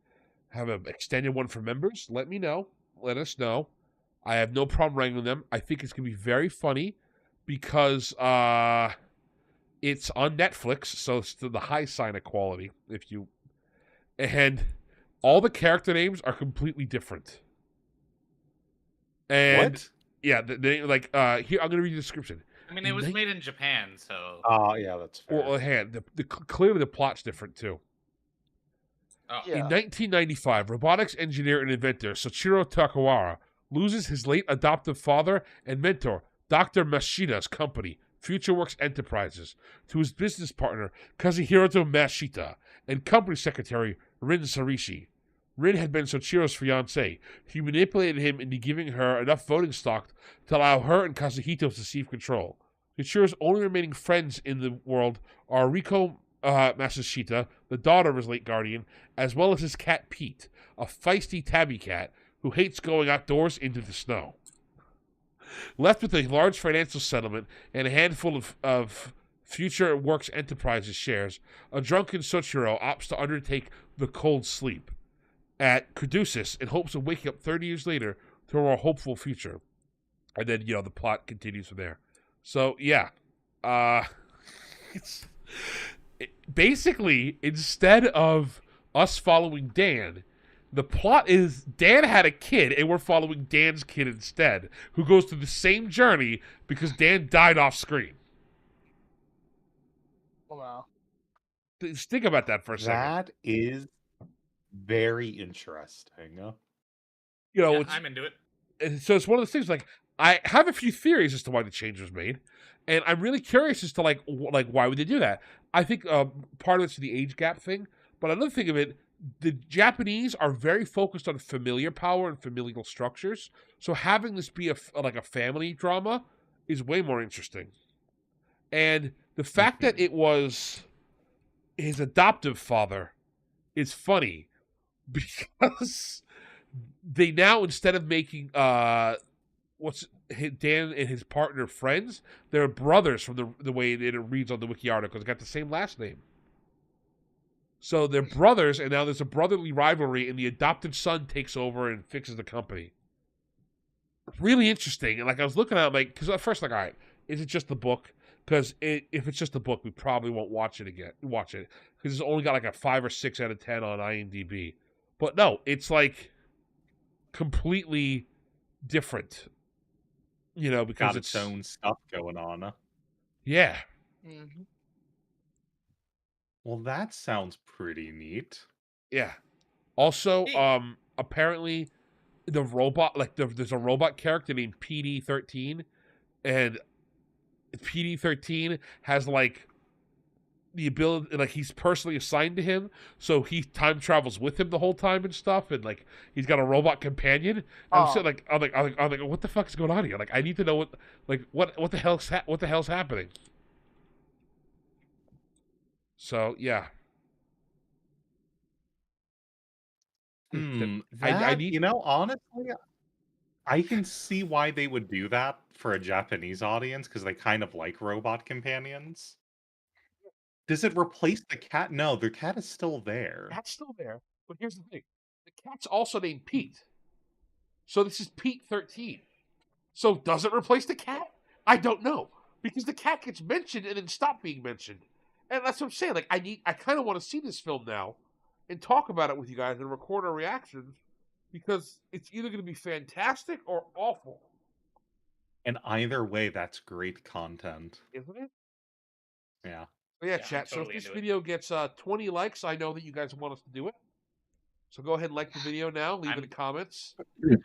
have an extended one for members. Let me know. Let us know. I have no problem wrangling them. I think it's gonna be very funny because it's on Netflix, so it's to the high sign of quality. And all the character names are completely different. And What? yeah, here I'm gonna read the description. I mean, it was made in Japan, so. Oh, yeah, that's fair. Well, clearly the plot's different too. Oh. Yeah. In 1995, robotics engineer and inventor Soichiro Takawara loses his late adoptive father and mentor, Dr. Mashida's company, FutureWorks Enterprises, to his business partner, Kazuhiro Mashita, and company secretary, Rin Sarishi. Rin had been Soichiro's fiancée. He manipulated him into giving her enough voting stock to allow her and Kazuhito to seize control. Soichiro's only remaining friends in the world are Riko Matsushita, the daughter of his late guardian, as well as his cat Pete, a feisty tabby cat who hates going outdoors into the snow. Left with a large financial settlement and a handful of FutureWorks Enterprises shares, a drunken Soichiro opts to undertake the cold sleep at Caduceus in hopes of waking up 30 years later to a more hopeful future. And then, the plot continues from there. So, yeah. Uh, it's basically, instead of us following Dan, the plot is Dan had a kid, and we're following Dan's kid instead, who goes through the same journey because Dan died off screen. Wow. Just think about that for a second. That is very interesting. You know, Yeah, I'm into it. so it's one of those things. Like, I have a few theories as to why the change was made, and I'm really curious as to like why would they do that. I think part of it's the age gap thing, but another thing of it, the Japanese are very focused on familiar power and familial structures. So having this be like a family drama is way more interesting. And the fact that it was his adoptive father is funny because they now, instead of making Dan and his partner friends, they're brothers from the way it reads on the wiki article. They got the same last name. So they're brothers, and now there's a brotherly rivalry, and the adopted son takes over and fixes the company. Really interesting. And like I was looking at it, like, because at first, like, all right, is it just the book? Because if it's just the book, we probably won't watch it because it's only got like a 5 or 6 out of 10 on IMDb. But no, it's like completely different. You know, because Got its own stuff going on. Yeah. Mm-hmm. Well, that sounds pretty neat. Yeah. Also, Hey. apparently the robot, like there's a robot character named PD-13, and PD-13 has like the ability, like he's personally assigned to him, so he time travels with him the whole time and stuff, and like he's got a robot companion. And I'm sitting like, I'm like, what the fuck is going on here? Like, I need to know what the hell's happening. So yeah. I need. Honestly, I can see why they would do that for a Japanese audience because they kind of like robot companions. Does it replace the cat? No, the cat is still there. Cat's still there, but here's the thing: the cat's also named Pete. So this is Pete-13. So does it replace the cat? I don't know, because the cat gets mentioned and then stop being mentioned, and that's what I'm saying. Like, I kind of want to see this film now, and talk about it with you guys and record our reactions, because it's either going to be fantastic or awful, And either way, that's great content. isn't it? Yeah. But yeah, Yeah, I'm chat. So if totally this into it. video gets 20 likes, I know that you guys want us to do it. So go ahead and like the video now. Leave it in the comments. I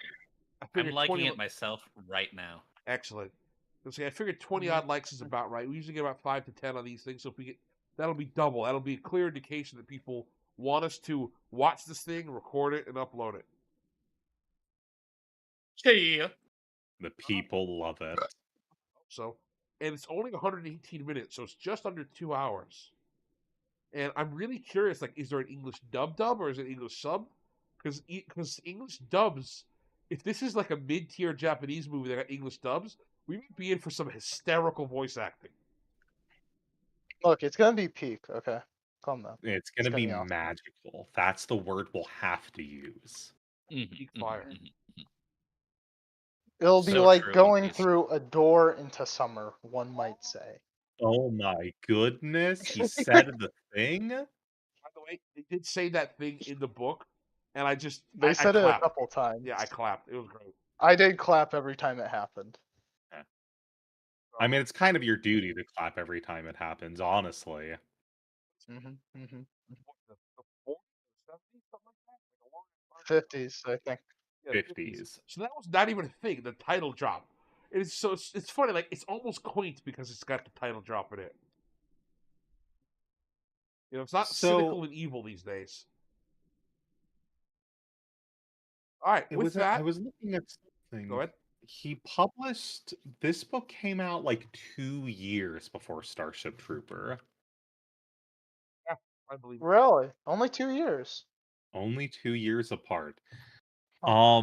I'm figured liking 20 it myself right now. Excellent. I figured 20 odd likes is about right. We usually get about 5 to 10 on these things, so if we get that'll be double. That'll be a clear indication that people want us to watch this thing, record it, and upload it. Yeah. The people love it. So, and it's only 118 minutes, so it's just under 2 hours. And I'm really curious, like, is there an English dub or is it English sub? Because English dubs, if this is like a mid-tier Japanese movie that got English dubs, we might be in for some hysterical voice acting. Look, it's gonna be peak. Okay, calm down. It's going to be awesome. magical. That's the word we'll have to use. Peak fire. It'll be So like true, going Monkeys. through a door into summer, one might say. Oh my goodness, he said the thing? By the way, they did say that thing in the book, and They I said it a clapped. couple times. Yeah, I clapped. It was great. I did clap every time it happened. I mean, it's kind of your duty to clap every time it happens, honestly. Mm-hmm, mm-hmm. What, the 40s or 70s, something like that? Like a long time? 50s, I think. Yeah, 50s. So that was not even a thing. The title drop. It's funny. Like, it's almost quaint because it's got the title drop in it. You know, it's not cynical and evil these days. All right, with that, I was looking at something. go ahead. He published this book came out like 2 years before Starship Trooper. Yeah, I believe. Really? Only 2 years. Only 2 years apart. Huh.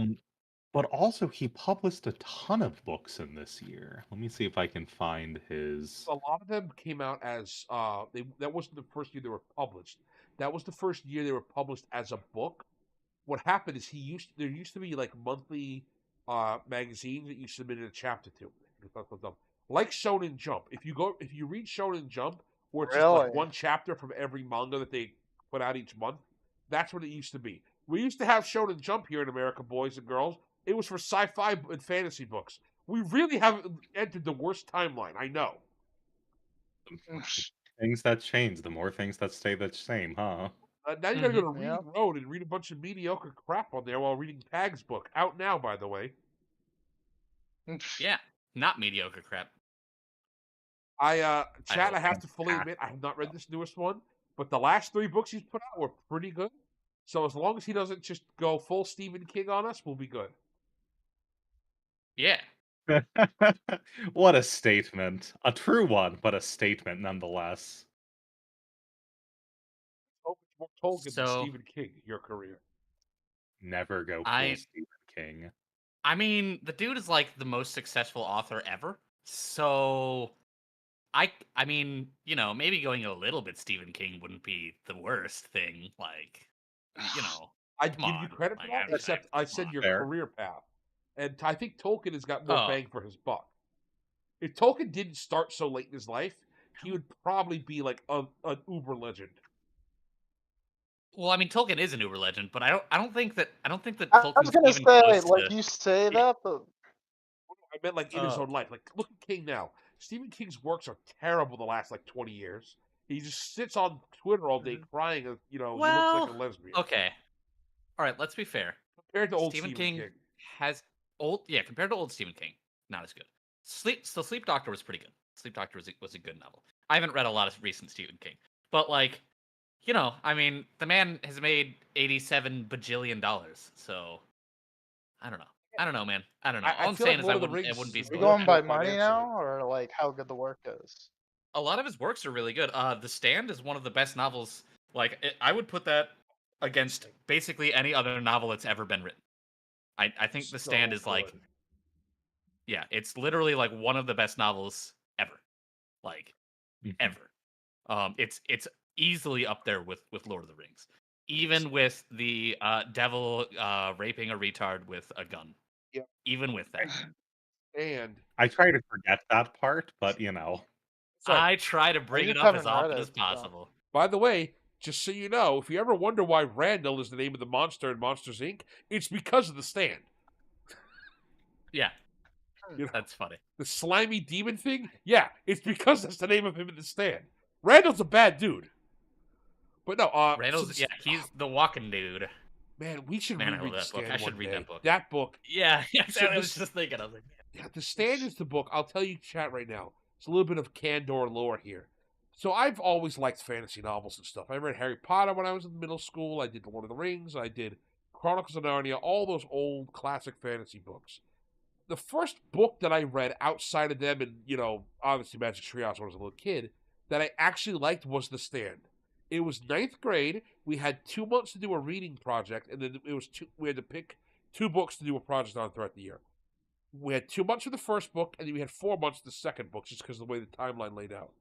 But also he published a ton of books in this year. Let me see if I can find his. A lot of them came out as that wasn't the first year they were published. That was the first year they were published as a book. What happened is there used to be like monthly magazines that you submitted a chapter to. like Shonen Jump. If you read Shonen Jump, where it's just Really? like one chapter from every manga that they put out each month, that's what it used to be. We used to have Shonen Jump here in America, boys and girls. It was for sci-fi and fantasy books. We really have entered the worst timeline. I know. Things that change, the more things that stay the same, huh? Now you gotta go to Yep. Reading Road and read a bunch of mediocre crap on there while reading Tag's book. Out now, by the way. Yeah, not mediocre crap. Chat, I hope. have to fully admit, I have not read this newest one, but the last 3 books he's put out were pretty good. So as long as he doesn't just go full Stephen King on us, we'll be good. Yeah. What a statement. A true one, but a statement nonetheless. So much more Tolkien than So Stephen King, your career. Never go full I Stephen King. I mean, the dude is like the most successful author ever. So I mean, you know, maybe going a little bit Stephen King wouldn't be the worst thing. Like, you know, I'd come give you on. credit for Like, that, except I said your Fair. career path. And I think Tolkien has got more Oh. bang for his buck. If Tolkien didn't start so late in his life, he would probably be like an uber legend. Well, I mean, Tolkien is an uber legend, but I don't think that I was Tolkien's gonna even say, close like, to. you say Yeah. that, but I meant like in his own life. Like, look at King now. Stephen King's works are terrible the last like 20 years. He just sits on Twitter all day crying. You know, he looks like a lesbian. Okay. All right, let's be fair. Compared to old Stephen Stephen King has compared to old Stephen King, not as good. Sleep Doctor was pretty good. Sleep Doctor was a good novel. I haven't read a lot of recent Stephen King, but like, you know, I mean, the man has made $87 bajillion, so I don't know. I don't know, man. I don't know. I All I'm feel saying like is Lord I of the wouldn't. It Rings wouldn't be. is are we more going by pure money financially. now, or like how good the work is? A lot of his works are really good. The Stand is one of the best novels. Like, I would put that against basically any other novel that's ever been written. I think The Stand So is like, good. yeah, it's literally like one of the best novels ever, like ever. It's easily up there with Lord of the Rings, even with the devil raping a retard with a gun. Yeah. Even with that, And I try to forget that part, but you know. sorry. I try to bring it just up as haven't read often it, as so- possible. By the way, just so you know, if you ever wonder why Randall is the name of the monster in Monsters Inc., it's because of the Stand. Yeah, You know, that's funny. the slimy demon thing? Yeah, it's because that's the name of him in the Stand. Randall's a bad dude. But no, Randall's, yeah, he's the walking dude. man, we should Man, I reread love the that book. Stand I should one read day. that book. That book. Yeah, So I was this- just thinking. I was like, Yeah, the Stand is the book. I'll tell you, chat right now. It's a little bit of Candor lore here. So I've always liked fantasy novels and stuff. I read Harry Potter when I was in middle school. I did The Lord of the Rings. I did Chronicles of Narnia. All those old classic fantasy books. The first book that I read outside of them, and obviously Magic Treehouse when I was a little kid, that I actually liked was The Stand. It was 9th grade. We had 2 months to do a reading project, and then we had to pick 2 books to do a project on throughout the year. We had 2 months for the first book, and then we had 4 months for the second book, just because of the way the timeline laid out.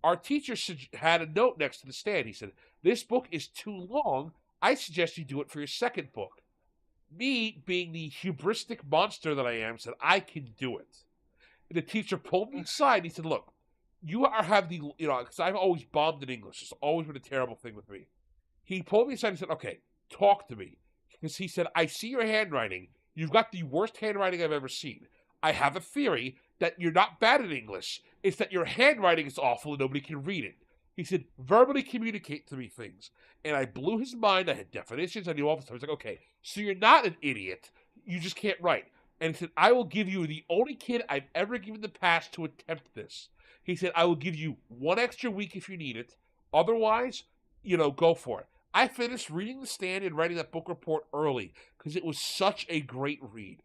Our teacher had a note next to the stand. He said, "This book is too long. I suggest you do it for your second book." Me, being the hubristic monster that I am, said, "I can do it." And the teacher pulled me aside and he said, "Look, have the, because I've always bombed in English. It's always been a terrible thing with me." He pulled me aside and said, "Okay, talk to me." Because he said, "I see your handwriting. You've got the worst handwriting I've ever seen. I have a theory that you're not bad at English. It's that your handwriting is awful and nobody can read it." He said, "Verbally communicate to me things." And I blew his mind. I had definitions. I knew all the stuff. I was like, "Okay, so you're not an idiot. You just can't write." And he said, "I will give you the only kid I've ever given the pass to attempt this." He said, "I will give you 1 extra week if you need it. Otherwise, go for it." I finished reading The Stand and writing that book report early because it was such a great read.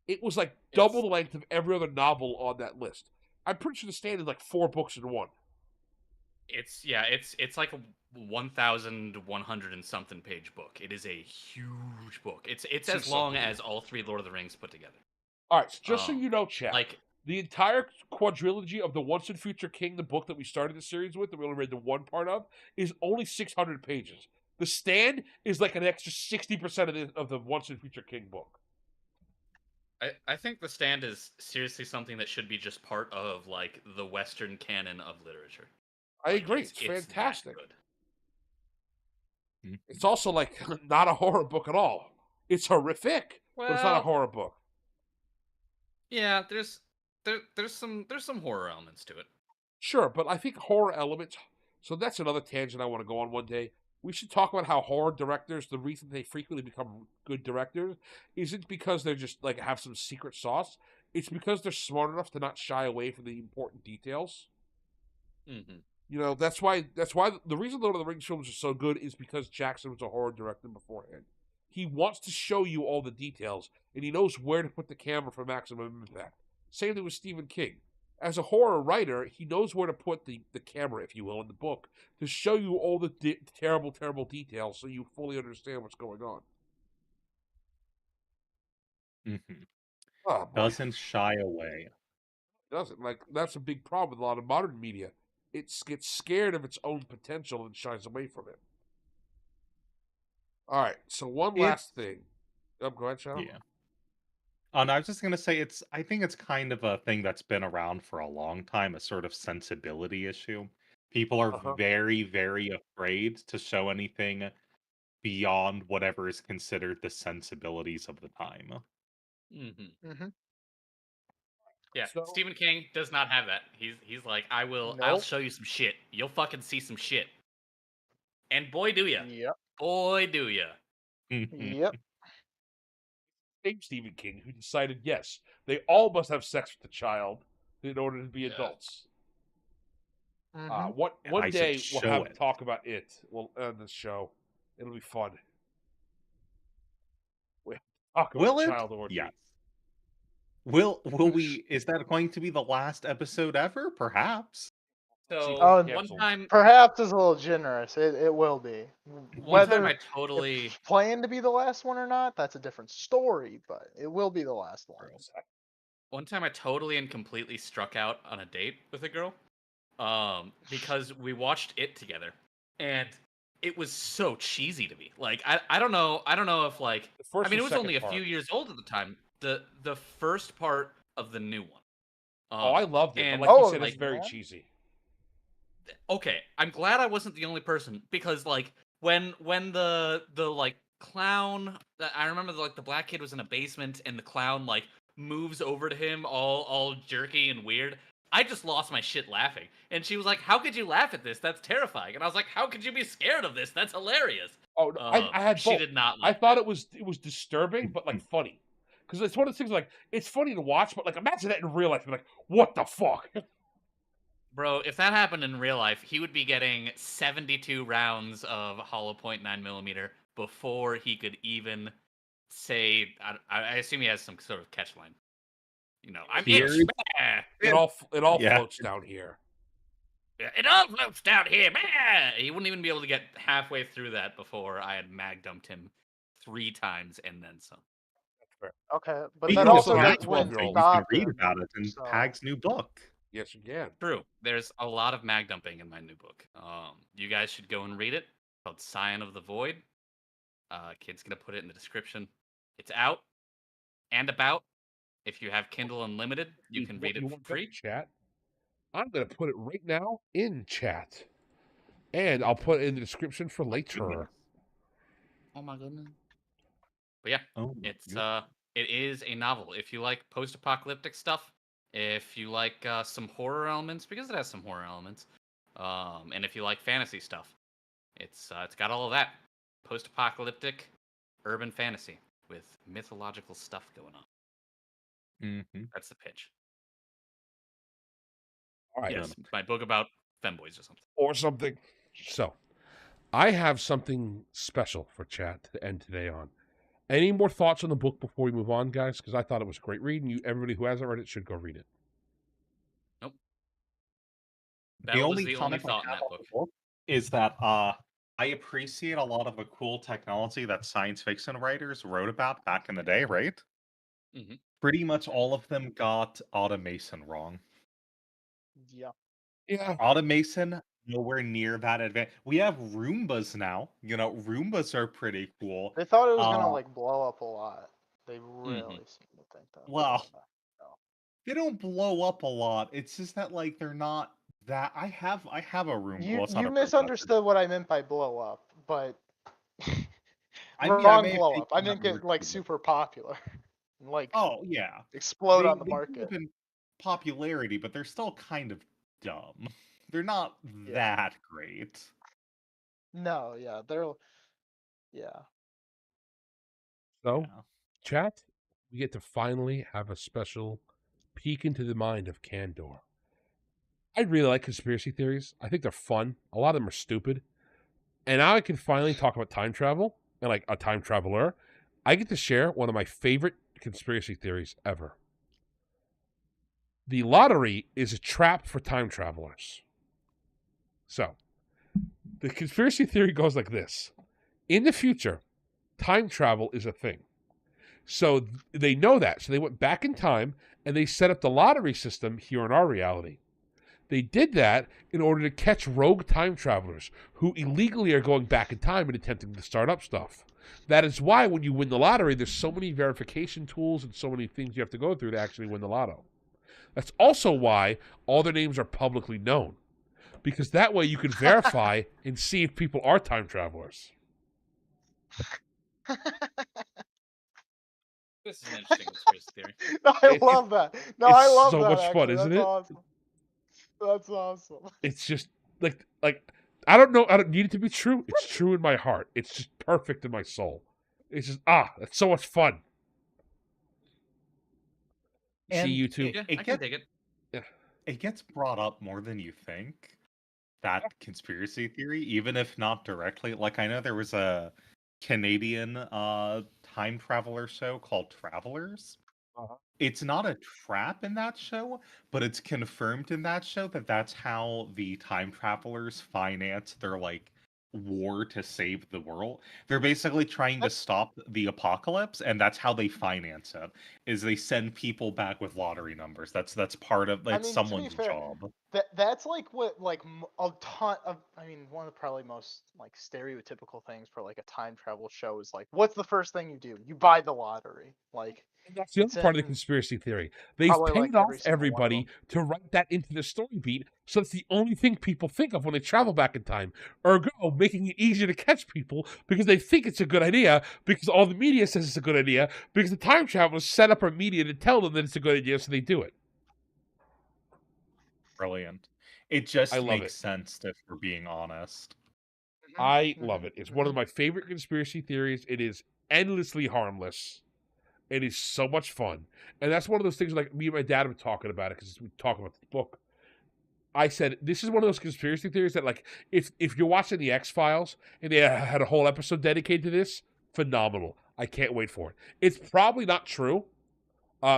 It was like double the length of every other novel on that list. I'm pretty sure The Stand is like 4 books in one. It's like a 1,100 and something page book. It is a huge book. It's as long as all 3 Lord of the Rings put together. All right, so just so you know, chat, Like, the entire quadrilogy of the Once and Future King, the book that we started the series with, that we only read the one part of, is only 600 pages. The Stand is like an extra 60% of the Once and Future King book. I think The Stand is seriously something that should be just part of like the Western canon of literature. I Like agree. It's it's that fantastic. good. It's also like not a horror book at all. It's horrific, but it's not a Well, horror book. yeah, there's some horror elements to it. Sure, but I think horror elements. So that's another tangent I want to go on one day. We should talk about how horror directors, the reason they frequently become good directors, isn't because they're just like have some secret sauce. It's because they're smart enough to not shy away from the important details. Mm-hmm. You know, that's why the reason Lord of the Rings films are so good is because Jackson was a horror director beforehand. He wants to show you all the details, and he knows where to put the camera for maximum impact. Same thing with Stephen King. As a horror writer, he knows where to put the camera, if you will, in the book to show you all the terrible, terrible details so you fully understand what's going on. Mhm. Oh boy, Doesn't shy away. doesn't like that's a big problem with a lot of modern media. It gets scared of its own potential and shies away from it. All right, so one It's last thing. Oh, go ahead, Sean. yeah. Oh, no, I was just gonna say I think it's kind of a thing that's been around for a long time, a sort of sensibility issue. People are Uh-huh. very, very afraid to show anything beyond whatever is considered the sensibilities of the time. Mm-hmm. Mm-hmm. Yeah, So Stephen King does not have that. He's like, I'll Nope. show you some shit. You'll fucking see some shit. And boy do ya. Yep. Boy do ya. Yep. same Stephen King who decided yes, they all must have sex with the child in order to be Yeah. adults. Mm-hmm. What And I one said day we'll show have it. talk about it. We'll end this show. It'll be fun. We have to talk about Will it? child orgy. Yes. Will we is that going to be the last episode ever? Perhaps. See if So it's Oh, one canceled. time perhaps is a little generous. It will be. one time Whether I totally it's planned to be the last one or not, that's a different story. But it will be the last one. one time I totally and completely struck out on a date with a girl. Because we watched it together. And it was so cheesy to me. Like I don't know if like The I first mean or it was second only a part. few years old at the time. The first part of the new one. Oh, I loved it, but and like you Oh, said, it's like very yeah. cheesy. okay, I'm glad I wasn't the only person because like when the like clown I remember like the black kid was in a basement and the clown like moves over to him all jerky and weird. I just lost my shit laughing. And she was like, "How could you laugh at this? That's terrifying." And I was like, "How could you be scared of this? That's hilarious." Oh, no, I had She both. did not I like thought it was disturbing, but like funny, because it's one of those things like it's funny to watch, but like imagine that in real life. You're like, what the fuck? Bro, if that happened in real life, he would be getting 72 rounds of hollow point 9mm before he could even say. I assume he has some sort of catch line. You know, I'm Here itch. Bah! It all Yeah. floats down here. It all floats down here. Bah! He wouldn't even be able to get halfway through that before I had mag dumped him 3 times and then some. Okay, but Speaking that of also also not a mag wouldn't dumping, 12-year-old. you can stop read him. about it in So Pag's new book. Yes, you can. True. There's a lot of mag dumping in my new book. You guys should go and read it. It's called Scion of the Void. Kid's gonna put it in the description. It's out and about. If you have Kindle Unlimited, you can read it for want that free. in chat? I'm gonna put it right now in chat, and I'll put it in the description for later. Oh my goodness. But yeah, Oh, it's it is a novel. If you like post-apocalyptic stuff, if you like some horror elements, because it has some horror elements, and if you like fantasy stuff, it's got all of that. Post-apocalyptic urban fantasy with mythological stuff going on. Mm-hmm. That's the pitch. All right, Yes, my book about femboys or something. or something. So, I have something special for chat to end today on. Any more thoughts on the book before we move on, guys? Because I thought it was a great read, and everybody who hasn't read it should go read it. Nope. The That was only the only comment I thought in have that on book. the book is that I appreciate a lot of the cool technology that science fiction writers wrote about back in the day, right? Mm-hmm. Pretty much all of them got automation wrong. yeah, Yeah, Automation nowhere near that advanced. We have Roombas now. Roombas are pretty cool. they thought it was gonna like blow up a lot. They Mm-hmm. really seemed to think that. Well, No. they don't blow up a lot. It's just that like they're not that. I have a room. Well, it's not You a room misunderstood what I meant by blow up, but I mean, I wrong may have blow up. I taken that didn't get word like too super popular, like Oh yeah, explode on the they grew market. up in popularity, but they're still kind of dumb. They're not Yeah. that great. No, yeah, yeah. So, Yeah. chat, we get to finally have a special peek into the mind of Candor. I really like conspiracy theories. I think they're fun. A lot of them are stupid. And now I can finally talk about time travel and like a time traveler. I get to share one of my favorite conspiracy theories ever. The lottery is a trap for time travelers. So, the conspiracy theory goes like this. In the future, time travel is a thing. So they know that. So they went back in time and they set up the lottery system here in our reality. They did that in order to catch rogue time travelers who illegally are going back in time and attempting to start up stuff. That is why when you win the lottery, there's so many verification tools and so many things you have to go through to actually win the lotto. That's also why all their names are publicly known. Because that way you can verify and see if people are time travelers. This is an interesting conspiracy theory. No, I love that. No, I It's love so that. much fun, Actually, isn't that's it? awesome. That's awesome. It's just like I don't know. I don't need it to be true. It's true in my heart. It's just perfect in my soul. It's just that's so much fun. See And you too. Yeah, It I can gets dig it. it gets brought up more than you think. That conspiracy theory, even if not directly. Like I know there was a Canadian time traveler show called Travelers. Uh-huh. It's not a trap in that show, but it's confirmed in that show that that's how the time travelers finance their like war to save the world. They're basically trying to stop the apocalypse, and that's how they finance it. Is they send people back with lottery numbers. That's part of I it's mean, to be someone's fair, job. that's like what like a ton of. I mean, one of the probably most like stereotypical things for like a time travel show is like, what's the first thing you do? You buy the lottery. Like, And that's the it's other part of the in conspiracy theory. They've probably like paid off every single one of everybody them. to write that into the story beat, so it's the only thing people think of when they travel back in time. Ergo, making it easier to catch people because they think it's a good idea, because all the media says it's a good idea, because the time travelers set up our media to tell them that it's a good idea, so they do it. Brilliant. It I just love makes it. sense if we're being honest. I love it. It's one of my favorite conspiracy theories. It is endlessly harmless. It is so much fun. And that's one of those things like me and my dad were talking about it because we talk about the book. I said, this is one of those conspiracy theories that like if you're watching the X-Files and they had a whole episode dedicated to this, phenomenal. I can't wait for it. It's probably not true.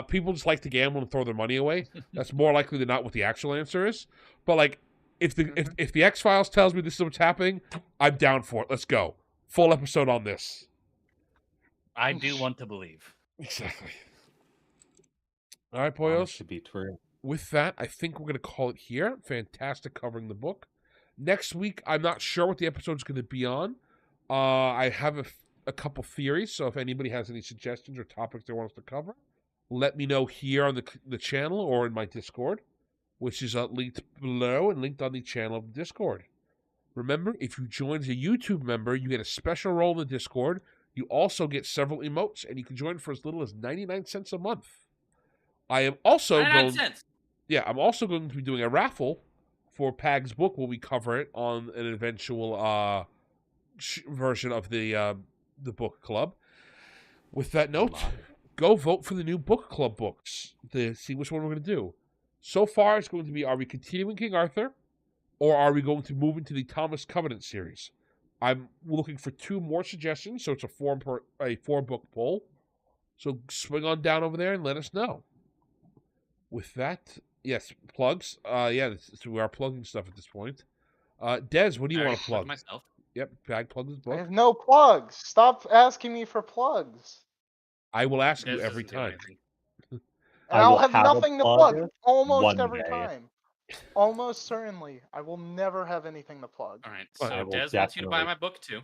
People just like to gamble and throw their money away. That's more likely than not what the actual answer is. But like if the X-Files tells me this is what's happening, I'm down for it. Let's go. Full episode on this. I do want to believe. Exactly. All right, Want it Poyos. to be true. With that, I think we're going to call it here. Fantastic covering the book. Next week, I'm not sure what the episode's going to be on. I have a couple theories, so if anybody has any suggestions or topics they want us to cover, let me know here on the channel or in my Discord, which is linked below and linked on the channel of the Discord. Remember, if you join as a YouTube member, you get a special role in the Discord. You also get several emotes, and you can join for as little as 99 cents a month. I am also 99 going... cents. Yeah, I'm also going to be doing a raffle for Pag's book where we cover it on an eventual version of the book club. With that note, go vote for the new book club books to see which one we're going to do. So far, it's going to be, are we continuing King Arthur, or are we going to move into the Thomas Covenant series? I'm looking for 2 more suggestions, so it's a 4-book poll. So swing on down over there and let us know. With that, yes, plugs. So we are plugging stuff at this point. Des, what do you I want to plug? myself. Yep, Pag plugged his I book. have no plugs. Stop asking me for plugs. I will ask Des you every doesn't do time. anything. And I I'll will have have a nothing to plug plug almost one every day. time. Almost certainly. I will never have anything to plug. All right, Well, so I will Des wants you to buy definitely- my book too.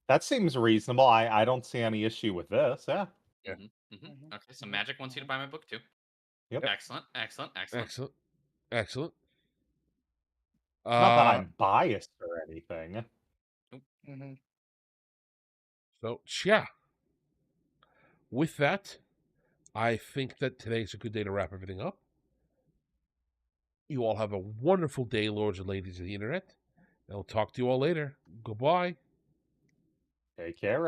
That seems reasonable. I don't see any issue with this. Yeah. Yeah. Okay, so Magic wants you to buy my book too. Yep. Excellent. Excellent. Excellent. Not that I'm biased or anything. Mhm. So, yeah. With that, I think that today's a good day to wrap everything up. You all have a wonderful day, lords and ladies of the internet. And I'll talk to you all later. Goodbye. Take care,